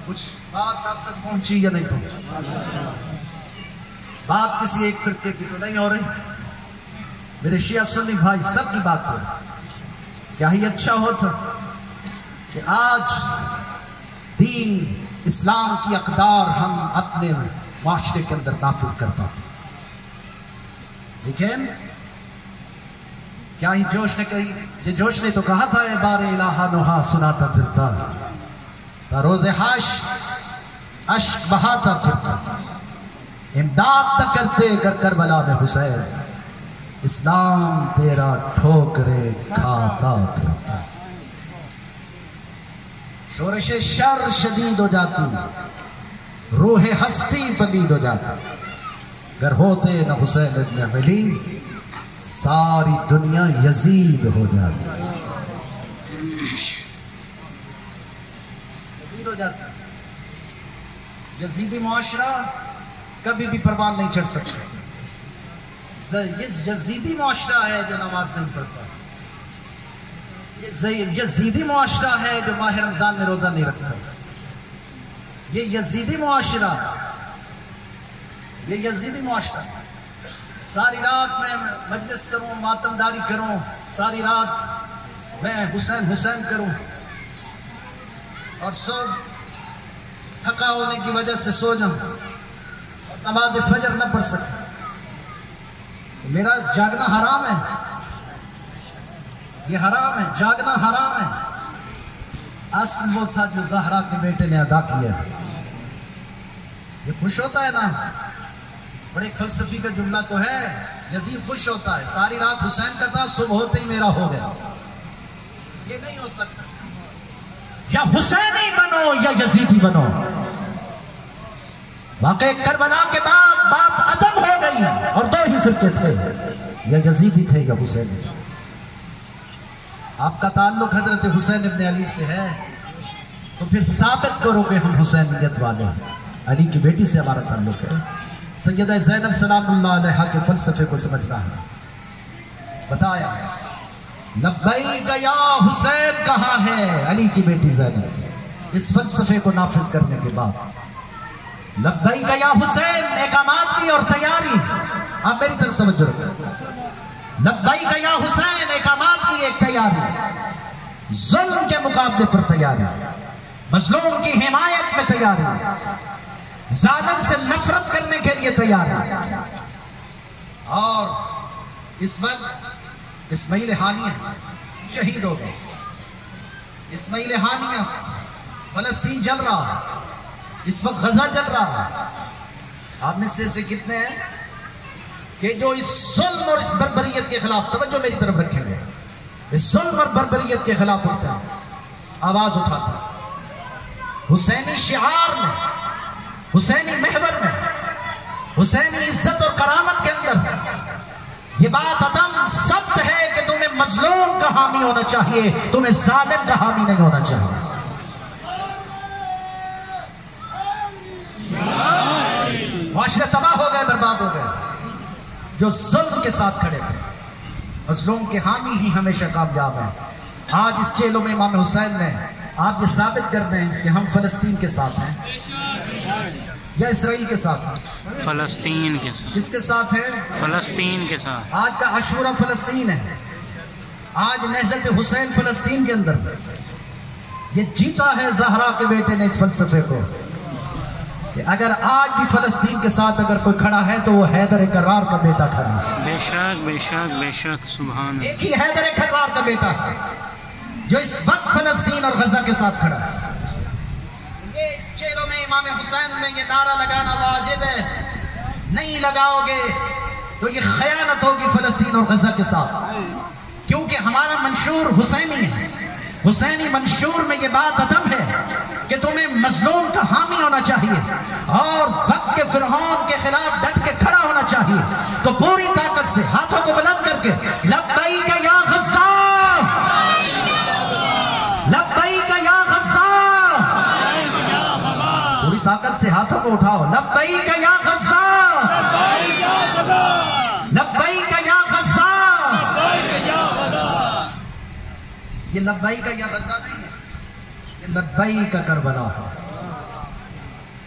کچھ بات آپ تک پہنچی یا نہیں پہنچی؟ بات کسی ایک فرقے کی تو نہیں ہو رہی، میرے شیعہ سنی بھائی سب کی بات ہو رہی۔ کیا ہی اچھا ہوتا کہ آج دین اسلام کی اقدار ہم اپنے معاشرے کے اندر نافذ کر پاتے. لیکن کیا ہی جوش نے کہی، یہ جوش نے تو کہا تھا اے بار الہ نوحہ سناتا پھرتا، تا روز حاش اشک بہاتا پھرتا، امداد نہ کرتے گر کربلا میں حسین، اسلام تیرا ٹھوکرے کھاتا پھرتا. شورش شر شدید ہو جاتی، روح ہستی پدید ہو جاتی، گر ہوتے نہ حسین ابن علی ساری دنیا یزید ہو جاتی. یزید ہو جاتی. یزیدی معاشرہ کبھی بھی پروان نہیں چڑھ سکتا. یہ یزیدی معاشرہ ہے جو نماز نہیں پڑھتا، یہ یزیدی معاشرہ ہے جو ماہ رمضان میں روزہ نہیں رکھتا، یہ یزیدی معاشرہ، یہ یزیدی معاشرہ. ساری رات میں مجلس کروں، ماتمداری کروں، ساری رات میں حسین حسین کروں اور تھکا ہونے کی وجہ سے سو جاؤں اور نماز فجر نہ پڑھ سکتا. میرا جاگنا حرام ہے، یہ حرام ہے، جاگنا حرام ہے. اصل وہ تھا جو زہرا کے بیٹے نے ادا کیا. یہ خوش ہوتا ہے نا، بڑے فلسفی کا جملہ تو ہے، یزید خوش ہوتا ہے، ساری رات حسین کا تھا، صبح ہوتے ہی میرا ہو گیا. یہ نہیں ہو سکتا. یا حسینی بنو یا یزیدی بنو. واقعی کربلا کے بعد بات عدم ہو گئی اور دو ہی فرقے تھے، یا یزیدی تھے یا حسینی. آپ کا تعلق حضرت حسین ابن علی سے ہے تو پھر ثابت کرو کہ ہم حسینیت والے ہیں. علی کی بیٹی سے ہمارا تعلق ہے. سیدہ زینب سلام اللہ علیہا کے فلسفے کو سمجھنا ہے. بتایا لبیک یا حسین کہا ہے علی کی بیٹی زینب. اس فلسفے کو نافذ کرنے کے بعد لبیک یا حسین اقامات کی اور تیاری. آپ میری طرف توجہ رکھیں. لبیک یا حسین اقامات کی ایک تیاری، ظلم کے مقابلے پر تیاری، مظلوم کی حمایت میں تیاری، ظالم سے نفرت کرنے کے لیے تیاری. اور اس وقت اسماعیل ہانیہ شہید ہو گئے. اسماعیل ہانیہ فلسطین جل رہا، اس وقت غزہ چل رہا. آپ میں سے کتنے ہیں کہ جو اس ظلم اور اس بربریت کے خلاف، توجہ میری طرف رکھیں گے، اس ظلم اور بربریت کے خلاف اٹھتا ہے، آواز اٹھاتا ہے، حسینی شعار میں، حسینی محور میں، حسینی عزت اور کرامت کے اندر یہ بات عدم ثبت ہے کہ تمہیں مظلوم کا حامی ہونا چاہیے، تمہیں ظالم کا حامی نہیں ہونا چاہیے. معاشرے تباہ ہو گئے، برباد ہو گئے. جو ظلم کے ساتھ کھڑے تھے، مظلوم کے حامی ہی ہمیشہ کامیاب ہیں. آج اس چیلوں میں امام حسین نے آپ یہ ثابت کر دیں کہ ہم فلسطین کے ساتھ ہیں یا اسرائیل کے ساتھ ہیں؟ فلسطین کے ساتھ. کس کے ساتھ ہیں؟ فلسطین کے ساتھ. آج کا عاشورہ فلسطین ہے، آج نہضت حسین فلسطین کے اندر. یہ جیتا ہے زہرا کے بیٹے نے اس فلسفے کو کہ اگر آج بھی فلسطین کے ساتھ اگر کوئی کھڑا ہے تو وہ حیدر کرار کا بیٹا کھڑا ہے. بے شک بے شک بے شک، سبحان اللہ. ایک ہی حیدر کرار کا بیٹا ہے جو اس وقت فلسطین اور غزہ کے ساتھ کھڑا ہے. یہ اس چہروں میں امام حسین میں یہ نعرہ لگانا واجب ہے، نہیں لگاؤ گے تو یہ خیانت ہوگی فلسطین اور غزہ کے ساتھ، کیونکہ ہمارا منشور حسینی ہے. حسینی منشور میں یہ بات عدم ہے کہ تمہیں مظلوم کا حامی ہونا چاہیے اور وقت کے فرعون کے خلاف ڈٹ کے کھڑا ہونا چاہیے. تو پوری طاقت سے ہاتھوں کو بلند کر کے لبیک یا غزہ، لبیک یا غزہ، پوری طاقت سے ہاتھوں کو اٹھاؤ. لبیک یا غزہ، لبیک یا غزہ. یہ لبیک کا یا غزہ نہیں ہے، یہ لبیک کا کربلا ہے.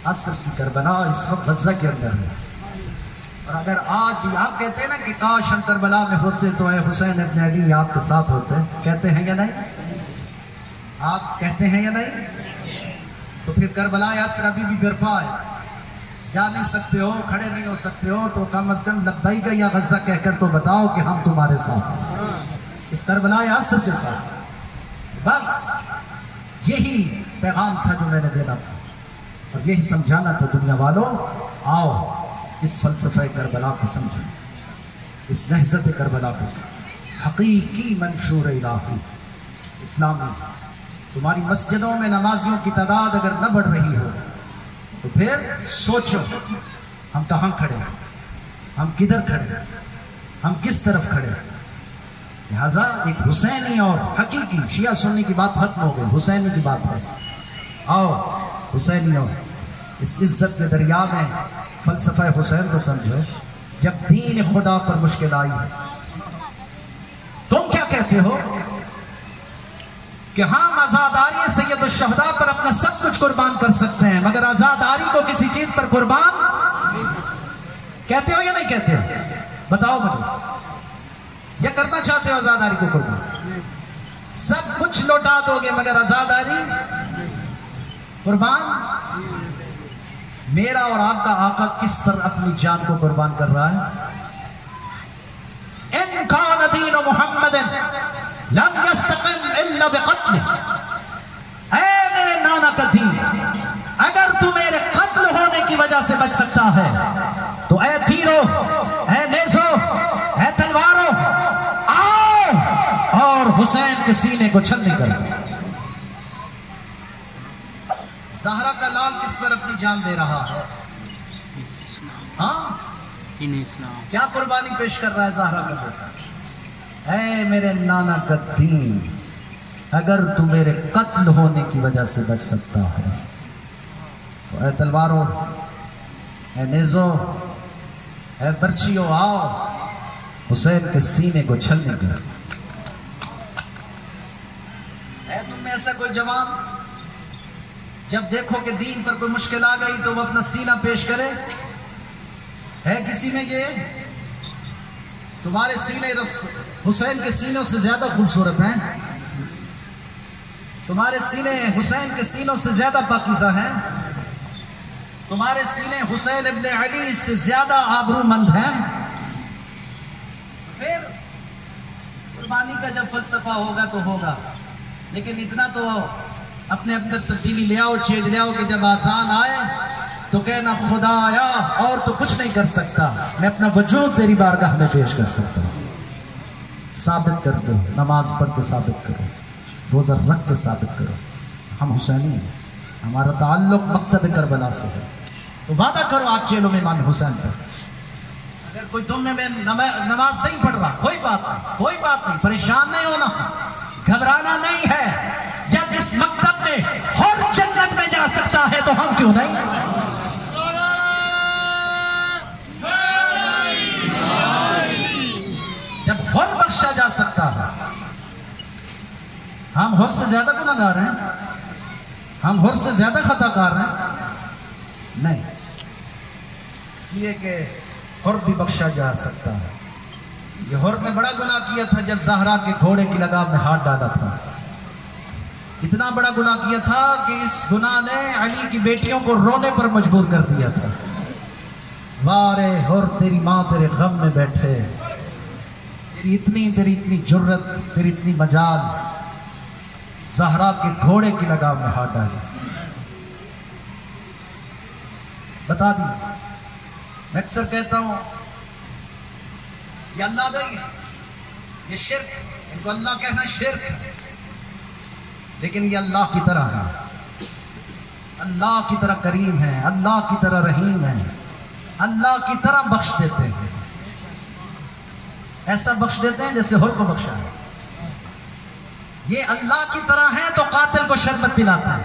اصل کی کربلا اس وقت غزہ کے اندر ہے. اور اگر آج بھی آپ کہتے ہیں نا کہ کاش ہم کربلا میں ہوتے تو اے حسین ابن علی آپ کے ساتھ ہوتے، کہتے ہیں یا نہیں؟ آپ کہتے ہیں یا نہیں؟ تو پھر کربلا عصر ابھی بھی برپا ہے، جا نہیں سکتے ہو، کھڑے نہیں ہو سکتے ہو، تو کم از کم لبیک یا غزہ کہہ کر تو بتاؤ کہ ہم تمہارے ساتھ ہیں اس کربلا عصر کے ساتھ۔ بس یہی پیغام تھا جو میں نے دینا تھا، اور یہی سمجھانا تھا دنیا والوں، آؤ اس فلسفہ کربلا کو سمجھو، اس نہضت کربلا کو سمجھو، حقیقی منشور الہی اسلامی۔ تمہاری مسجدوں میں نمازیوں کی تعداد اگر نہ بڑھ رہی ہو تو پھر سوچو ہم کہاں کھڑے ہیں، ہم کدھر کھڑے ہیں، ہم کس طرف کھڑے ہیں۔ لہذا ایک حسینی اور حقیقی شیعہ سنی کی بات ختم ہو گئی، حسینی کی بات ہے۔ آؤ حسینیوں، اس عزت کے دریا میں فلسفہ حسین تو سمجھو۔ جب دین خدا پر مشکل آئی، تم کیا کہتے ہو کہ ہم آزاداری سید الشہداء پر اپنا سب کچھ قربان کر سکتے ہیں، مگر آزاداری کو کسی چیز پر قربان کہتے ہو یا نہیں کہتے ہو؟ بتاؤ مجھے، یا کرنا چاہتے ہو آزاداری کو قربان؟ سب کچھ لوٹا دو گے مگر آزاداری قربان؟ میرا اور آپ کا آقا کس پر اپنی جان کو قربان کر رہا ہے؟ ان کان دین محمد لم یستقم الا بقتل، اے میرے نانا کا دین اگر تو میرے قتل ہونے کی وجہ سے بچ سکتا ہے تو اے تیرو، اے نیزو، اے تلوارو، آؤ اور حسین کے سینے کو چھلنی کرو۔ زہرا کا لال کس پر اپنی جان دے رہا ہے؟ ہاں اسلام کیا قربانی پیش کر رہا ہے زہرا کا بیٹا؟ اے میرے نانا کا دین اگر تو میرے قتل ہونے کی وجہ سے بچ سکتا ہے تو اے تلوارو، اے نیزو، اے برچیو، آؤ حسین کے سینے کو چھلنے کرو۔ ہے تم میں ایسا کوئی جوان جب دیکھو کہ دین پر کوئی مشکل آ گئی تو وہ اپنا سینہ پیش کرے؟ ہے کسی میں یہ؟ تمہارے سینے حسین کے سینوں سے زیادہ خوبصورت ہیں، تمہارے سینے حسین کے سینوں سے زیادہ پاکیزہ ہیں، تمہارے سینے حسین ابن علی سے زیادہ آبرو مند ہیں۔ پھر قربانی کا جب فلسفہ ہوگا تو ہوگا، لیکن اتنا تو اپنے اندر تبدیلی لے آؤ، چینج لے آؤ کہ جب آسان آئے تو کہنا خدایا اور تو کچھ نہیں کر سکتا، میں اپنا وجود تیری بارگاہ میں پیش کر سکتا ہوں۔ ثابت کر دو، نماز پڑھ کے ثابت کرو، روزہ رکھ کے ثابت کرو ہم حسینی ہیں، ہمارا تعلق مکتب کربلا سے ہے۔ تو وعدہ کرو آج چیلوں میں امام حسین پر۔ اگر کوئی تم میں نماز نہیں پڑھ رہا، کوئی بات نہیں، کوئی بات نہیں، پریشان نہیں ہونا، گھبرانا نہیں ہے۔ جب اس مکتب میں ہر جنت میں جا سکتا ہے تو ہم کیوں نہیں؟ جب ہر بخشا جا سکتا ہے، ہم ہر سے زیادہ گناہگار ہیں؟ ہم ہر سے زیادہ خطا کار ہیں؟ نہیں، اس لیے کہ ہر بھی بخشا جا سکتا ہے۔ یہ ہر نے بڑا گناہ کیا تھا جب زہرا کے گھوڑے کی لگام میں ہاتھ ڈالا تھا، اتنا بڑا گناہ کیا تھا کہ اس گناہ نے علی کی بیٹیوں کو رونے پر مجبور کر دیا تھا۔ وارے ہر تیری ماں تیرے غم میں بیٹھے، تیری اتنی جرت، تیری اتنی مجال، زہرا کے گھوڑے کی لگام میں ہاتھ ڈالی، بتا دی۔ میں اکثر کہتا ہوں یہ اللہ نہیں ہے، یہ شرک، ان کو اللہ کہنا شرک ہے، لیکن یہ اللہ کی طرح ہے، اللہ کی طرح کریم ہے، اللہ کی طرح رحیم ہے، اللہ کی طرح بخش دیتے ہیں، ایسا بخش دیتے ہیں جیسے ہر کو بخشا ہے۔ یہ اللہ کی طرح ہے تو قاتل کو شربت پلاتا ہے،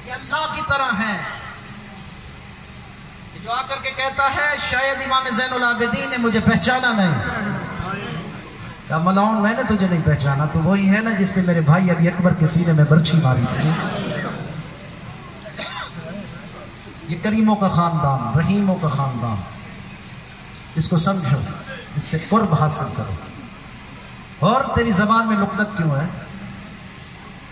یہ اللہ کی طرح ہے جو آ کر کے کہتا ہے شاید امام زین العابدین نے مجھے پہچانا نہیں، یا ملعون میں نے تجھے نہیں پہچانا، تو وہی ہے نا جس نے میرے بھائی ابی اکبر کے سینے میں برچھی ماری تھی۔ یہ کریموں کا خاندان، رحیموں کا خاندان، اس کو سمجھو، اس سے قرب حاصل کرو۔ اور تیری زبان میں لکنت کیوں ہے؟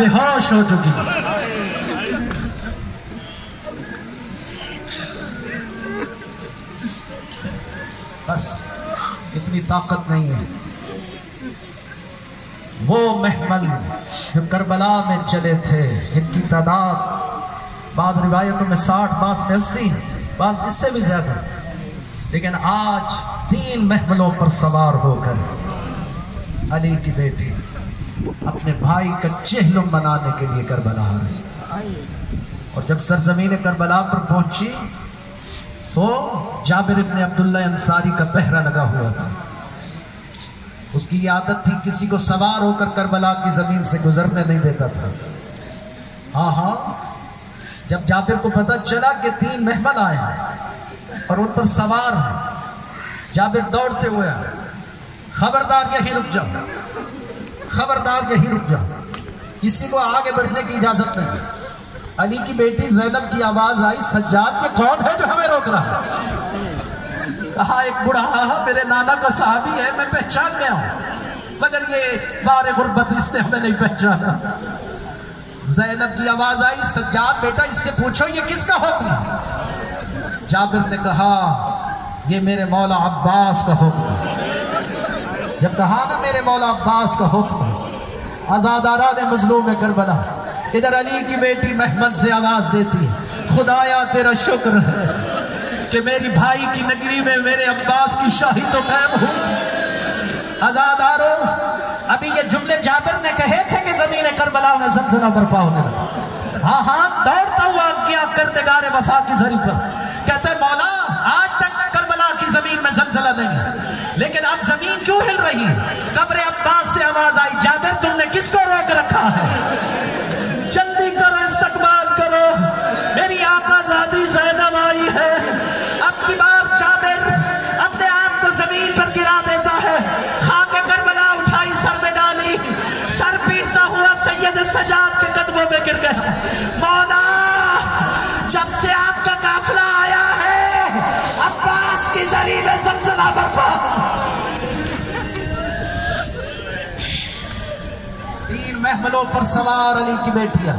بے ہوش ہو چکی. بس اتنی طاقت نہیں ہے. وہ محمل جو کربلا میں چلے تھے، ان کی تعداد بعض روایتوں میں 60، بعض میں 80، بعض اس سے بھی زیادہ، لیکن آج 3 محملوں پر سوار ہو کر علی کی بیٹی اپنے بھائی کا چہلم منانے کے لیے کربلا آ رہی. اور جب سرزمین کربلا پر پہنچی تو جابر ابن عبداللہ انصاری کا پہرا لگا ہوا تھا. اس کی یہ عادت تھی کسی کو سوار ہو کر کربلا کی زمین سے گزرنے نہیں دیتا تھا. ہاں جب جابر کو پتہ چلا کہ 3 محمل آئے ہیں اور ان پر سوار ہیں، جابر دوڑتے ہوئے آئے. خبردار یہیں رک جاؤ، خبردار یہیں رک جاؤ، کسی کو آگے بڑھنے کی اجازت نہیں. علی کی بیٹی زینب کی آواز آئی، سجاد یہ کون ہے جو ہمیں روک رہا ہے؟ کہا ایک بڑھا میرے نانا کا صحابی ہے، میں پہچان گیا ہوں، مگر یہ بار غربت اس نے ہمیں نہیں پہچانا. زینب کی آواز آئی، سجاد بیٹا اس سے پوچھو یہ کس کا حکم ہے؟ جابر نے کہا یہ میرے مولا عباس کا حکم ہے. جب کہا نا میرے مولا عباس کا حکم ہے، آزاداران مظلوم کربلا، ادھر علی کی بیٹی محمد سے آواز دیتی ہے، خدایا تیرا شکر ہے کہ میری بھائی کی نگری میں میرے عباس کی شاہی تو قائم ہو. آزادارو، ابھی یہ جملے جابر نے کہے تھے کہ زمین کربلا میں زلزلہ برپا ہونے لگا. ہاں دوڑتا ہوا کیا کردگار وفا کی زری پر کہتا ہے مولا آج تک کربلا کی زمین میں زلزلہ نہیں ہے، لیکن اب زمین کیوں ہل رہی ہے؟ قبر عباس سے آواز آئی، جابر تم نے کس کو روک رکھا ہے؟ جلدی کرو، استقبال کرو، میری آقا زادی زینب آئی ہے. اب کی بار جابر اپنے آپ کو زمین پر گرا دیتا ہے، خاک کربلا اٹھائی سر میں ڈالی، سر پیٹتا ہوا سید سجاد کے قدموں میں گر گیا. مولا جب سے آپ کا قافلہ آیا ہے عباس کی زری میں زلزلہ برپا. 3 محملوں پر سوار علی کی بیٹیاں،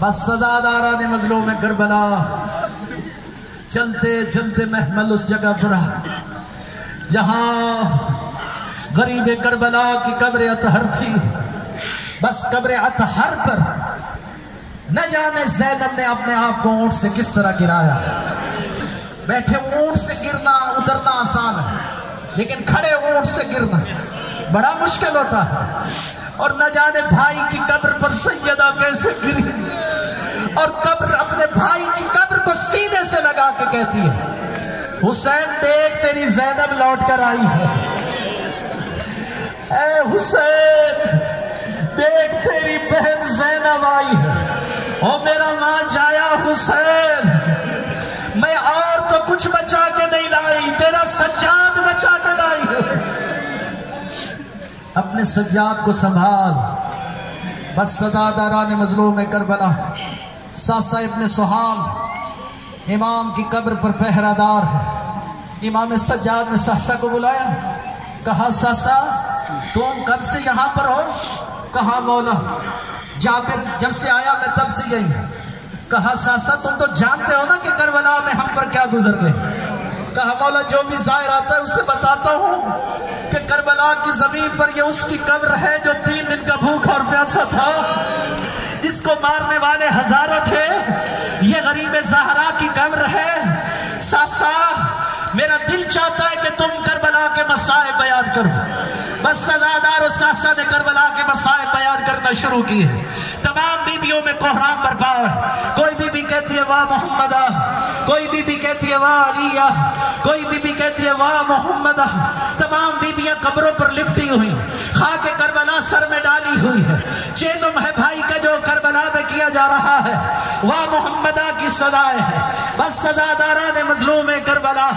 بس سزاداران مظلوم کربلا. چلتے چلتے محمل اس جگہ پر جہاں غریب کربلا کی قبر اطہر تھی. بس قبر اطہر پر نہ جانے زینب نے اپنے آپ کو اونٹ سے کس طرح گرایا. بیٹھے اونٹ سے گرنا اترنا آسان ہے، لیکن کھڑے اونٹ سے گرنا بڑا مشکل ہوتا ہے. اور نہ جانے بھائی کی قبر پر سیدہ کیسے گری، اور قبر اپنے بھائی کی قبر کو سینے سے لگا کے کہتی ہے، حسین دیکھ تیری زینب لوٹ کر آئی ہے. اے حسین دیکھ تیری بہن زینب آئی ہے. او میرا ماں جایا حسین، میں اور تو کچھ بچا کے نہیں لائی، تیرا سجاد بچا کے لائی ہے. اپنے سجاد کو سنبھال. بس سزاداران مظلوم کربلا، ساسا ابن سہام امام کی قبر پر پہرہ دار ہے. امام سجاد نے ساسا کو بلایا، کہا ساسا تم کب سے یہاں پر ہو؟ کہا مولا جابر جب سے آیا میں تب سے یہی ہوں. کہا ساسا تم تو جانتے ہو نا کہ کربلا میں ہم پر کیا گزر گئے. کہا مولا جو بھی ظاہر آتا ہے اسے بتاتا ہوں کہ کربلا کی زمین پر یہ اس کی قبر ہے جو 3 دن کا بھوکا اور پیاسا تھا، جس کو مارنے والے ہزاروں تھے. یہ غریب زہرا کی قبر ہے. ساسا میرا دل چاہتا ہے کہ تم کربلا کے مسائب بیان کرو. بس سزادار و ساسا نے کربلا کے مسائب بیان کرنا شروع کی ہے. تمام بیویوں میں کوہرام برپا ہے. کوئی بی بی کہتی ہے واہ محمدہ، کوئی بی بی کہتی ہے واہ علیہ، کوئی بی بی کہتی ہے واہ محمدہ. تمام بیویاں قبروں پر لپٹی ہوئی، خاک کربلا سر میں ڈالی ہوئی ہے. چیلم ہے بھائی کا جو کربلا میں کیا جا رہا ہے، واہ محمدہ کی صدائے ہے. بس سزاداران مظلوم کربلا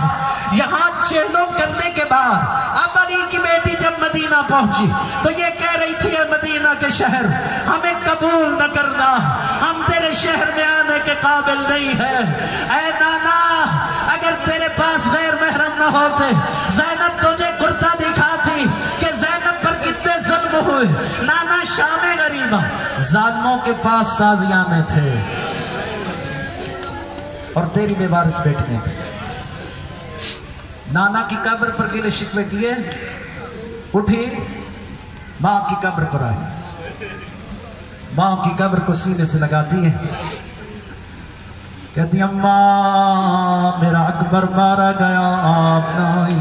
یہاں چیلم کرنے کے بعد اب علی کی بیٹی جب مدینہ پہنچی تو یہ کہہ رہی تھی اے مدینہ کے شہر ہمیں قبول نہ کرنا، ہم تیرے شہر میں آنے کے قابل نہیں ہے. اے نانا اگر تیرے پاس غیر محرم نہ ہوتے، زینب تجھے کرتا دکھاتی کہ زینب پر کتنے ظلم ہوئے. نانا شام ظالموں کے پاس تازیانے تھے اور تیری بے وارث بیٹیاں تھے. نانا کی قبر پر گلے شکوے کیے، اٹھی ماں کی قبر پر آئی، ماں کی قبر کو سینے سے لگاتی ہے، کہتی اماں میرا اکبر مارا گیا آپ نہ آئی،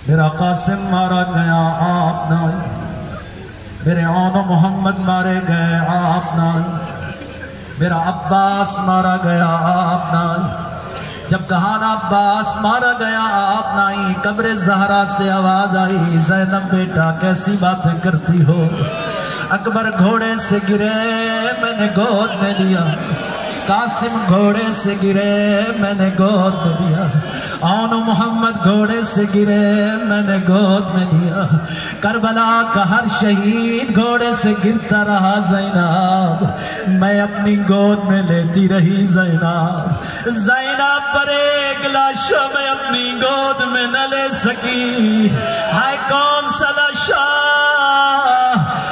میرا قاسم مارا گیا آپ نہ آئی، میرے آن و محمد مارے گئے آپ نہ آئی، میرا عباس مارا گیا آپ نہ آئی. جب کہانا عباس مارا گیا آپ نہ آئی، قبر زہرا سے آواز آئی، زینب بیٹا کیسی باتیں کرتی ہو؟ اکبر گھوڑے سے گرے میں نے گود میں لیا، قاسم گھوڑے سے گرے میں نے گود میں لیا، آن و محمد گھوڑے سے گرے میں نے گود میں لیا، کربلا کا ہر شہید گھوڑے سے گرتا رہا زینب، میں اپنی گود میں لیتی رہی زینب. زینب پر ایک لاشا میں اپنی گود میں نہ لے سکی. ہائے کون سا لاشا،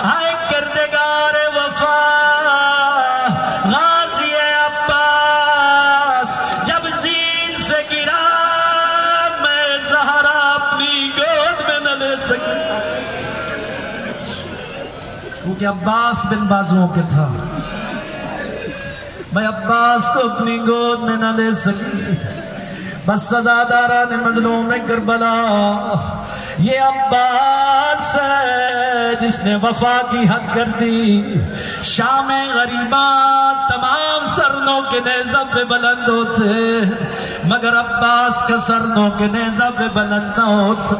ہائے کردگار وفا غازی عباس، جب زین سے گرا میں زہرا اپنی گود میں نہ لے سکی. کیونکہ عباس بن بازوؤں کے تھا، میں عباس کو اپنی گود میں نہ لے سکی. بس سزاداران مظلوم کربلا یہ عباس ہے جس نے وفا کی حد کر دی. شام غریبان تمام سرنوں کے نیزہ پہ بلند ہوتے مگر عباس کا سرنوں کے نیزہ پہ بلند نہ ہوتا.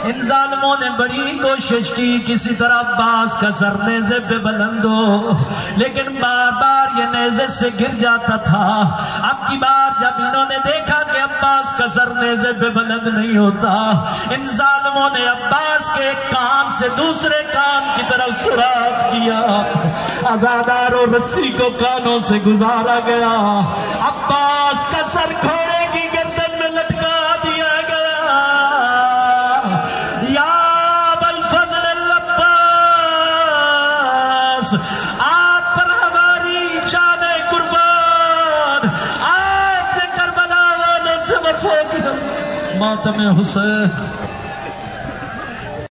ان ظالموں نے بڑی کوشش کی کسی طرح عباس کا سر نیزے پہ بلند ہو، لیکن بار بار یہ نیزے سے گر جاتا تھا. اب کی بار جب انہوں نے دیکھا کہ عباس کا سر نیزے پہ بلند نہیں ہوتا، ان ظالموں نے عباس کے ایک کان سے دوسرے کان کی طرف سوراخ کیا، آزادار و رسی کو کانوں سے گزارا گیا، عباس کا سر گھوڑے کی گردن میں لٹکا دیا گیا. یا ابوالفضل العباس، آپ پر ہماری جان قربان، آپ نے کربلا والوں سے وفا کی ماتم حسین